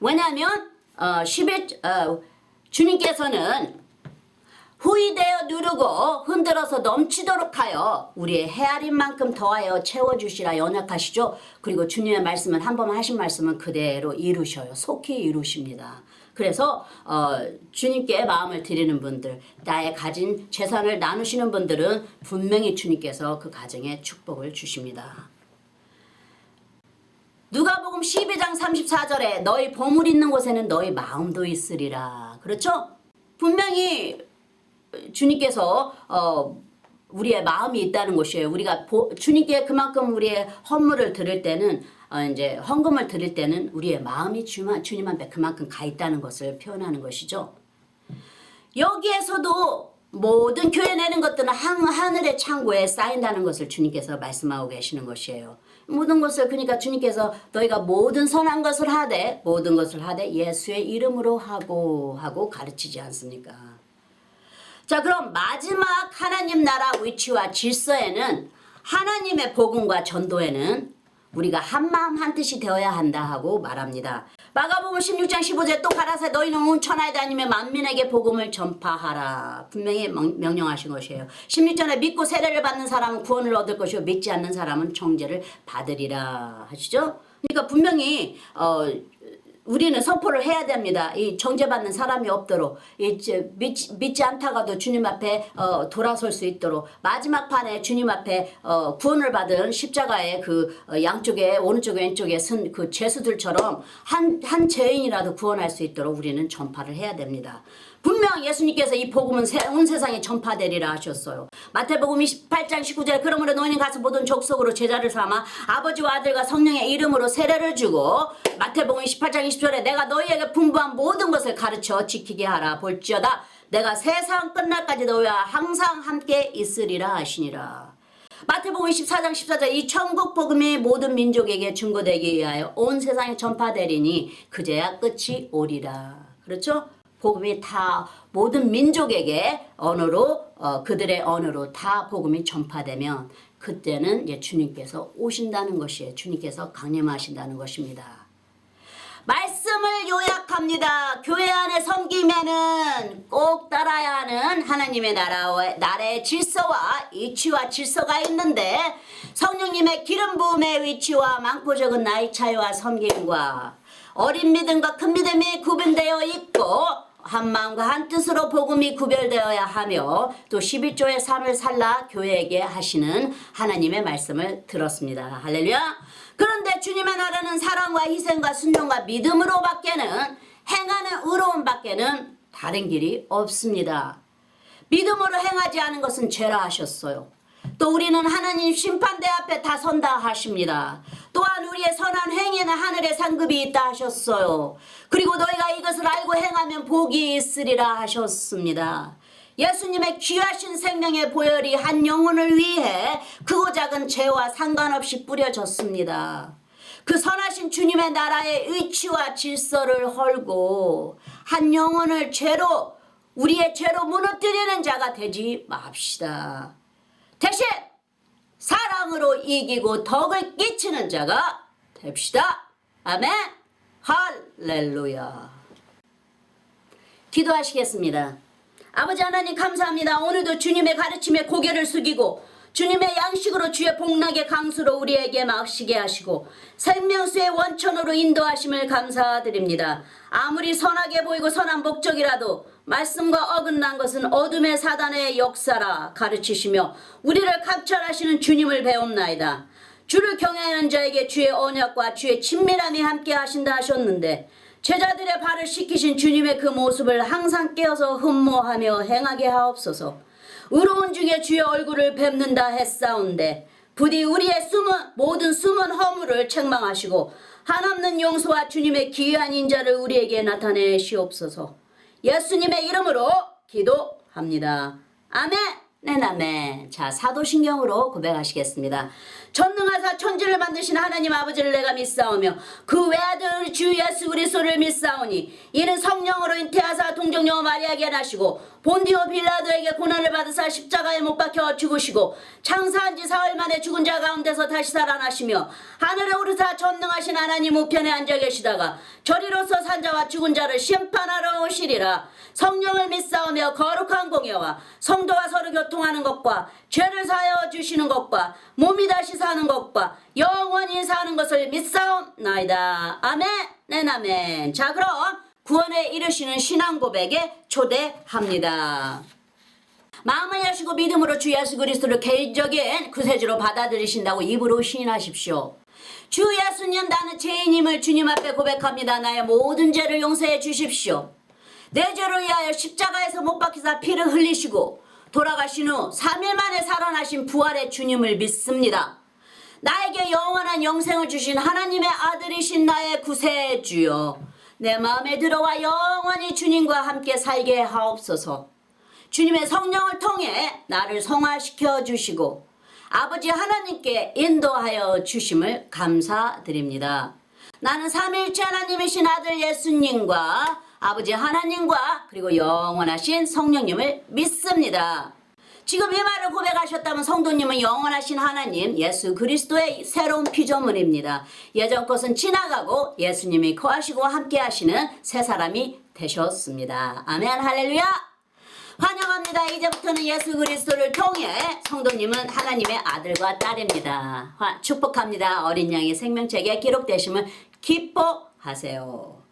왜냐하면 주님께서는 후이되어 누르고 흔들어서 넘치도록 하여 우리의 헤아린 만큼 더하여 채워주시라 연약하시죠. 그리고 주님의 말씀은 한 번 하신 말씀은 그대로 이루셔요. 속히 이루십니다. 그래서 주님께 마음을 드리는 분들, 나의 가진 재산을 나누시는 분들은 분명히 주님께서 그 가정에 축복을 주십니다. 누가복음 12장 34절에 너희 보물 있는 곳에는 너희 마음도 있으리라. 그렇죠? 분명히 주님께서 우리의 마음이 있다는 것이에요. 우리가 주님께 그만큼 우리의 헌물을 드릴 때는 이제 헌금을 드릴 때는 우리의 마음이 주님 앞에 그만큼 가 있다는 것을 표현하는 것이죠. 여기에서도 모든 교회 내는 것들은 하늘의 창고에 쌓인다는 것을 주님께서 말씀하고 계시는 것이에요. 모든 것을 그러니까 주님께서 너희가 모든 선한 것을 하되 모든 것을 하되 예수의 이름으로 하고 가르치지 않습니까? 자, 그럼 마지막 하나님 나라 위치와 질서에는 하나님의 복음과 전도에는 우리가 한마음 한뜻이 되어야 한다 하고 말합니다. 마가복음 16장 15절에 또 가라사대 너희는 온 천하에 다니며 만민에게 복음을 전파하라. 분명히 명령하신 것이에요. 16절에 믿고 세례를 받는 사람은 구원을 얻을 것이요 믿지 않는 사람은 정죄를 받으리라 하시죠. 그러니까 분명히 우리는 선포를 해야 됩니다. 이 정죄받는 사람이 없도록 믿지 않다가도 주님 앞에 돌아설 수 있도록 마지막 판에 주님 앞에 구원을 받은 십자가의 그 양쪽에 오른쪽 왼쪽에 쓴 그 죄수들처럼 한 죄인이라도 구원할 수 있도록 우리는 전파를 해야 됩니다. 분명 예수님께서 이 복음은 온 세상에 전파되리라 하셨어요. 마태복음 28장 19절에 그러므로 너희는 가서 모든 족속으로 제자를 삼아 아버지와 아들과 성령의 이름으로 세례를 주고 마태복음 28장 20절에 내가 너희에게 분부한 모든 것을 가르쳐 지키게 하라. 볼지어다 내가 세상 끝날까지 너희와 항상 함께 있으리라 하시니라. 마태복음 24장 14절 이 천국 복음이 모든 민족에게 증거되기 위하여 온 세상에 전파되리니 그제야 끝이 오리라. 그렇죠? 복음이 다 모든 민족에게 언어로 그들의 언어로 다 복음이 전파되면 그때는 이제 주님께서 오신다는 것이에요. 주님께서 강림하신다는 것입니다. 말씀을 요약합니다. 교회 안에 섬기면은 꼭 따라야 하는 하나님의 나라의 질서와 이치와 질서가 있는데 성령님의 기름 부음의 위치와 많고 적은 나이 차이와 섬김과 어린 믿음과 큰 믿음이 구분되어 있고 한 마음과 한 뜻으로 복음이 구별되어야 하며 또 11조의 삶을 살라 교회에게 하시는 하나님의 말씀을 들었습니다. 할렐루야. 그런데 주님의 나라는 사랑과 희생과 순종과 믿음으로 밖에는 행하는 의로움 밖에는 다른 길이 없습니다. 믿음으로 행하지 않은 것은 죄라 하셨어요. 또 우리는 하나님 심판대 앞에 다 선다 하십니다. 또한 우리의 선한 행위는 하늘에 상급이 있다 하셨어요. 그리고 너희가 이것을 알고 행하면 복이 있으리라 하셨습니다. 예수님의 귀하신 생명의 보혈이 한 영혼을 위해 크고 작은 죄와 상관없이 뿌려졌습니다. 그 선하신 주님의 나라의 의치와 질서를 헐고 한 영혼을 우리의 죄로 무너뜨리는 자가 되지 맙시다. 대신 사랑으로 이기고 덕을 끼치는 자가 됩시다. 아멘. 할렐루야. 기도하시겠습니다. 아버지 하나님 감사합니다. 오늘도 주님의 가르침에 고개를 숙이고 주님의 양식으로 주의 복락의 강수로 우리에게 마시게 하시고 생명수의 원천으로 인도하심을 감사드립니다. 아무리 선하게 보이고 선한 목적이라도 말씀과 어긋난 것은 어둠의 사단의 역사라 가르치시며 우리를 감찰하시는 주님을 배웁나이다. 주를 경외하는 자에게 주의 언약과 주의 친밀함이 함께 하신다 하셨는데 제자들의 발을 씻기신 주님의 그 모습을 항상 깨어서 흠모하며 행하게 하옵소서. 의로운 중에 주의 얼굴을 뵙는다 했사온데 부디 우리의 모든 숨은 허물을 책망하시고 한없는 용서와 주님의 귀한 인자를 우리에게 나타내시옵소서. 예수님의 이름으로 기도합니다. 아멘. 네, 아멘. 자, 사도신경으로 고백하시겠습니다. 전능하사 천지를 만드신 하나님 아버지를 내가 믿사오며 그 외아들 주 예수 그리스도를 믿사오니 이는 성령으로 잉태하사 동정녀 마리아에게 나시고 본디오 빌라도에게 고난을 받으사 십자가에 못 박혀 죽으시고 창사한 지 사흘 만에 죽은 자 가운데서 다시 살아나시며 하늘에 오르사 전능하신 하나님 우편에 앉아 계시다가 저리로서 산자와 죽은 자를 심판하러 오시리라. 성령을 믿사오며 거룩한 공예와 성도와 서로 교통하는 것과 죄를 사하여 주시는 것과 몸이 다시 사는 것과 영원히 사는 것을 믿사옵나이다. 아멘. 네, 아멘. 자, 그럼 구원에 이르시는 신앙 고백에 초대합니다. 마음을 여시고 믿음으로 주 예수 그리스도를 개인적인 구세주로 받아들이신다고 입으로 시인하십시오. 주 예수님, 나는 죄인임을 주님 앞에 고백합니다. 나의 모든 죄를 용서해 주십시오. 내 죄를 위하여 십자가에서 못 박히사 피를 흘리시고 돌아가신 후 3일 만에 살아나신 부활의 주님을 믿습니다. 나에게 영원한 영생을 주신 하나님의 아들이신 나의 구세주여, 내 마음에 들어와 영원히 주님과 함께 살게 하옵소서. 주님의 성령을 통해 나를 성화시켜 주시고 아버지 하나님께 인도하여 주심을 감사드립니다. 나는 삼위일체 하나님이신 아들 예수님과 아버지 하나님과 그리고 영원하신 성령님을 믿습니다. 지금 이 말을 고백하셨다면 성도님은 영원하신 하나님 예수 그리스도의 새로운 피조물입니다. 예전 것은 지나가고 예수님이 거하시고 함께 하시는 새 사람이 되셨습니다. 아멘. 할렐루야. 환영합니다. 이제부터는 예수 그리스도를 통해 성도님은 하나님의 아들과 딸입니다. 축복합니다. 어린 양의 생명책에 기록되심을 기뻐하세요.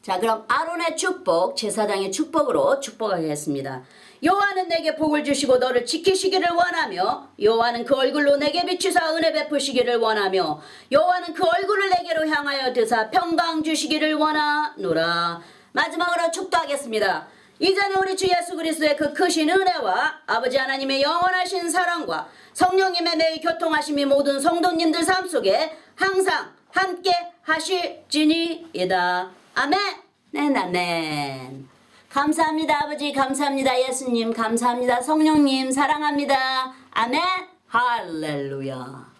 자, 그럼 아론의 축복, 제사장의 축복으로 축복하겠습니다. 여호와는 내게 복을 주시고 너를 지키시기를 원하며 여호와는 그 얼굴로 내게 비추사 은혜 베푸시기를 원하며 여호와는 그 얼굴을 내게로 향하여 드사 평강 주시기를 원하노라. 마지막으로 축도하겠습니다. 이제는 우리 주 예수 그리스도의 그 크신 은혜와 아버지 하나님의 영원하신 사랑과 성령님의 매일 교통하심이 모든 성도님들 삶 속에 항상 함께 하실지니이다. 아멘. 네, 아멘. 감사합니다. 아버지 감사합니다. 예수님 감사합니다. 성령님 사랑합니다. 아멘. 할렐루야.